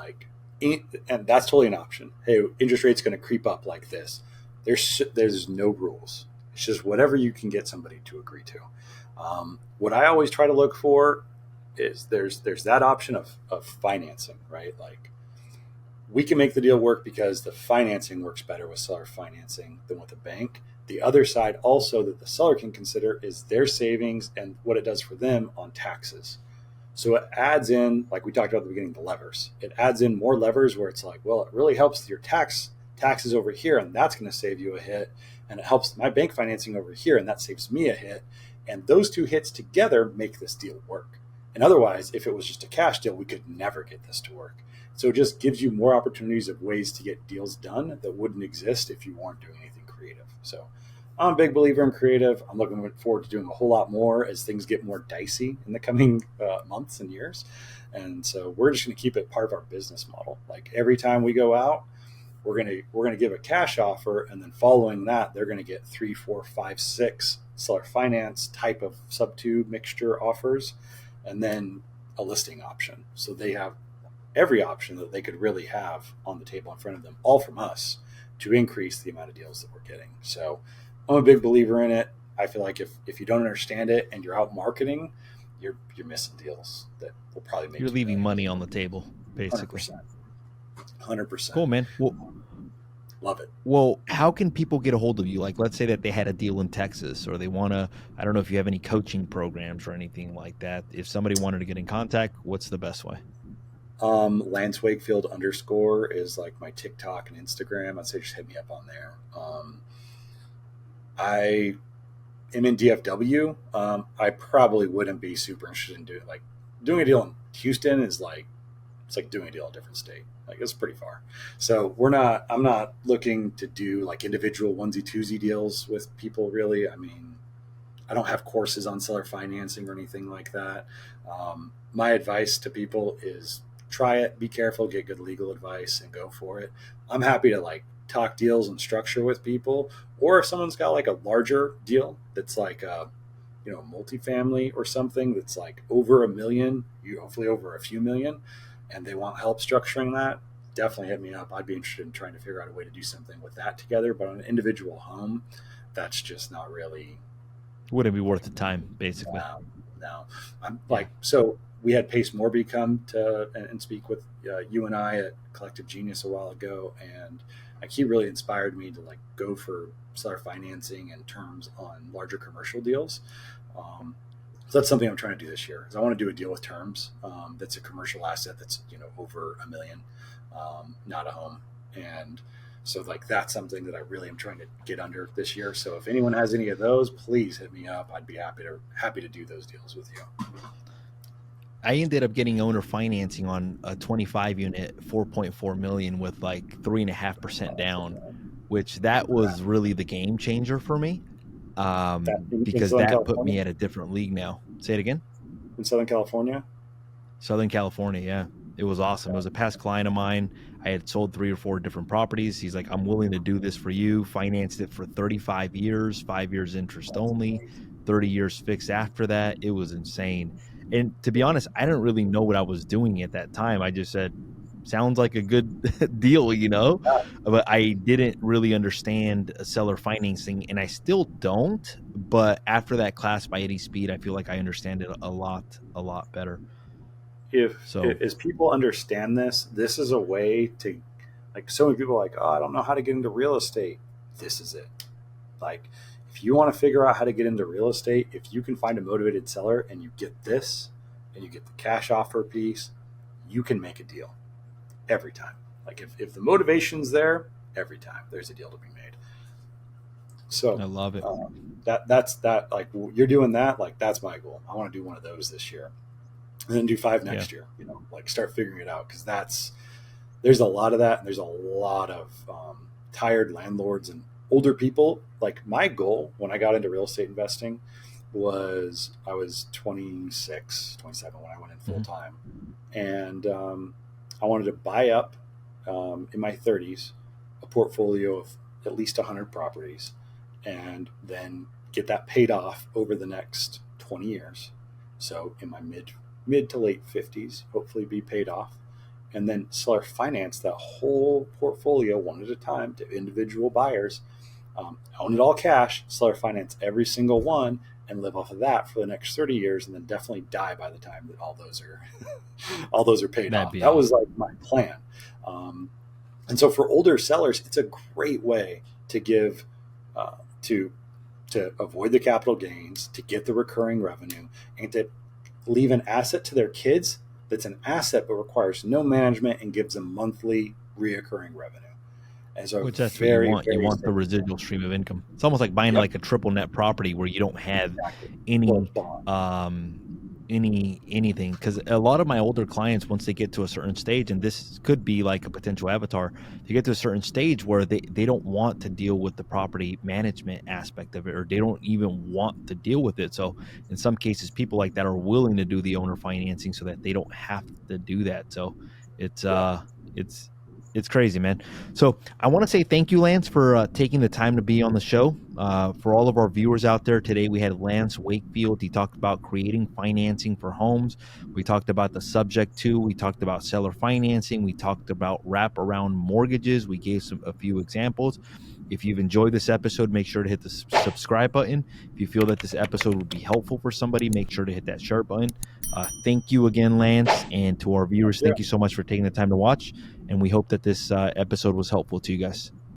Speaker 1: and that's totally an option. Hey, interest rate's going to creep up like this. There's no rules. It's just whatever you can get somebody to agree to. What I always try to look for is there's that option of financing, right? Like we can make the deal work because the financing works better with seller financing than with a bank. The other side also that the seller can consider is their savings and what it does for them on taxes. So it adds in, like we talked about at the beginning, the levers. It adds in more levers where it's like, well, it really helps your taxes over here, and that's going to save you a hit. And it helps my bank financing over here, and that saves me a hit. And those two hits together make this deal work. And otherwise, if it was just a cash deal, we could never get this to work. So it just gives you more opportunities of ways to get deals done that wouldn't exist if you weren't doing anything creative. So I'm a big believer in creative. I'm looking forward to doing a whole lot more as things get more dicey in the coming months and years. And so we're just going to keep it part of our business model. Like every time we go out, we're going to give a cash offer, and then following that, they're going to get 3, 4, 5, 6 seller finance type of sub-2 mixture offers. And then a listing option. So they have every option that they could really have on the table in front of them, all from us, to increase the amount of deals that we're getting. So I'm a big believer in it. I feel like if you don't understand it and you're out marketing, you're missing deals that will probably make
Speaker 2: You're
Speaker 1: you
Speaker 2: leaving
Speaker 1: millions.
Speaker 2: money on the table, basically.
Speaker 1: 100%. 100%.
Speaker 2: Cool, man.
Speaker 1: Love it.
Speaker 2: Well, how can people get a hold of you? Like, let's say that they had a deal in Texas, or they want to, I don't know if you have any coaching programs or anything like that. If somebody wanted to get in contact, what's the best way?
Speaker 1: Lance Wakefield _ is like my TikTok and Instagram. I'd say just hit me up on there. I am in DFW. I probably wouldn't be super interested in doing a deal in Houston is like it's like doing a deal in a different state. Like it's pretty far. So I'm not looking to do like individual onesie twosie deals with people really. I mean, I don't have courses on seller financing or anything like that. My advice to people is try it, be careful, get good legal advice, and go for it. I'm happy to like talk deals and structure with people, or if someone's got like a larger deal that's like multifamily or something that's like over $1 million, you hopefully over a few million, and they want help structuring that. Definitely hit me up. I'd be interested in trying to figure out a way to do something with that together. But on an individual home, that's just not really
Speaker 2: Wouldn't be worth the time, basically.
Speaker 1: no. I'm like, so we had Pace Morby come to and speak with you and I at Collective Genius a while ago, and like he really inspired me to like go for seller financing and terms on larger commercial deals. So that's something I'm trying to do this year. Is I want to do a deal with terms that's a commercial asset that's over $1 million, not a home, and so like that's something that I really am trying to get under this year. So if anyone has any of those, please hit me up. I'd be happy to do those deals with you.
Speaker 2: I ended up getting owner financing on a 25 unit, 4.4 million with like 3.5% down, which that was really the game changer for me.
Speaker 1: In
Speaker 2: Because
Speaker 1: Southern
Speaker 2: that put
Speaker 1: California.
Speaker 2: me at a different league now. Say it again.
Speaker 1: In Southern California.
Speaker 2: Southern California, yeah. It was awesome. It was a past client of mine. I had sold 3 or 4 different properties. He's like, I'm willing to do this for you. Financed it for 35 years, 5 years interest
Speaker 1: That's
Speaker 2: only,
Speaker 1: amazing.
Speaker 2: 30 years fixed after that. It was insane. And to be honest, I didn't really know what I was doing at that time. I just said, sounds like a good deal,
Speaker 1: Yeah.
Speaker 2: but I didn't really understand seller financing, and I still don't. But after that class by Eddie Speed, I feel like I understand it a lot better.
Speaker 1: If
Speaker 2: So
Speaker 1: as people understand this is a way to like so many people are like, oh, I don't know how to get into real estate. This is it. Like if you want to figure out how to get into real estate, if you can find a motivated seller and you get this and you get the cash offer piece, you can make a deal every time. Like if the motivation's there, every time there's a deal to be made. So
Speaker 2: I love it.
Speaker 1: that's that. Like you're doing that. Like that's my goal. I want to do one of those this year, and then do 5
Speaker 2: Yeah.
Speaker 1: next year. Like start figuring it out because there's a lot of that, and there's a lot of tired landlords and older people. Like my goal when I got into real estate investing was I was 26, 27 when I went in full
Speaker 2: Mhm.
Speaker 1: time, and I wanted to buy up in my 30s a portfolio of at least 100 properties, and then get that paid off over the next 20 years. So in my mid to late 50s, hopefully be paid off, and then seller finance that whole portfolio one at a time to individual buyers. Own it all cash, seller finance every single one, and live off of that for the next 30 years, and then definitely die by the time that all those are all those are paid
Speaker 2: That'd
Speaker 1: off.
Speaker 2: be
Speaker 1: That was
Speaker 2: awesome.
Speaker 1: like my plan. Um, and so for older sellers, it's a great way to give uh, to avoid the capital gains, to get the recurring revenue, and to leave an asset to their kids that's an asset but requires no management and gives them monthly reoccurring revenue. And so
Speaker 2: Which that's what you
Speaker 1: very,
Speaker 2: want. You
Speaker 1: very
Speaker 2: want the
Speaker 1: safe.
Speaker 2: residual stream of income. It's almost like buying
Speaker 1: Yep,
Speaker 2: like a triple net property where you don't have
Speaker 1: exactly. Or a
Speaker 2: any
Speaker 1: bond.
Speaker 2: um anything, because a lot of my older clients, once they get to a certain stage, and this could be like a potential avatar, they get to a certain stage where they don't want to deal with the property management aspect of it, or they don't even want to deal with it. So in some cases, people like that are willing to do the owner financing so that they don't have to do that. So it's
Speaker 1: Yeah.
Speaker 2: it's It's crazy, man. So I want to say thank you, Lance, for taking the time to be on the show. For all of our viewers out there today, we had Lance Wakefield. He talked about creating financing for homes. We talked about the subject too. We talked about seller financing. We talked about wraparound mortgages. We gave a few examples. If you've enjoyed this episode, make sure to hit the subscribe button. If you feel that this episode would be helpful for somebody, make sure to hit that share button. Thank you again, Lance. And to our viewers,
Speaker 1: Yeah.
Speaker 2: thank you so much for taking the time to watch. And we hope that this episode was helpful to you guys.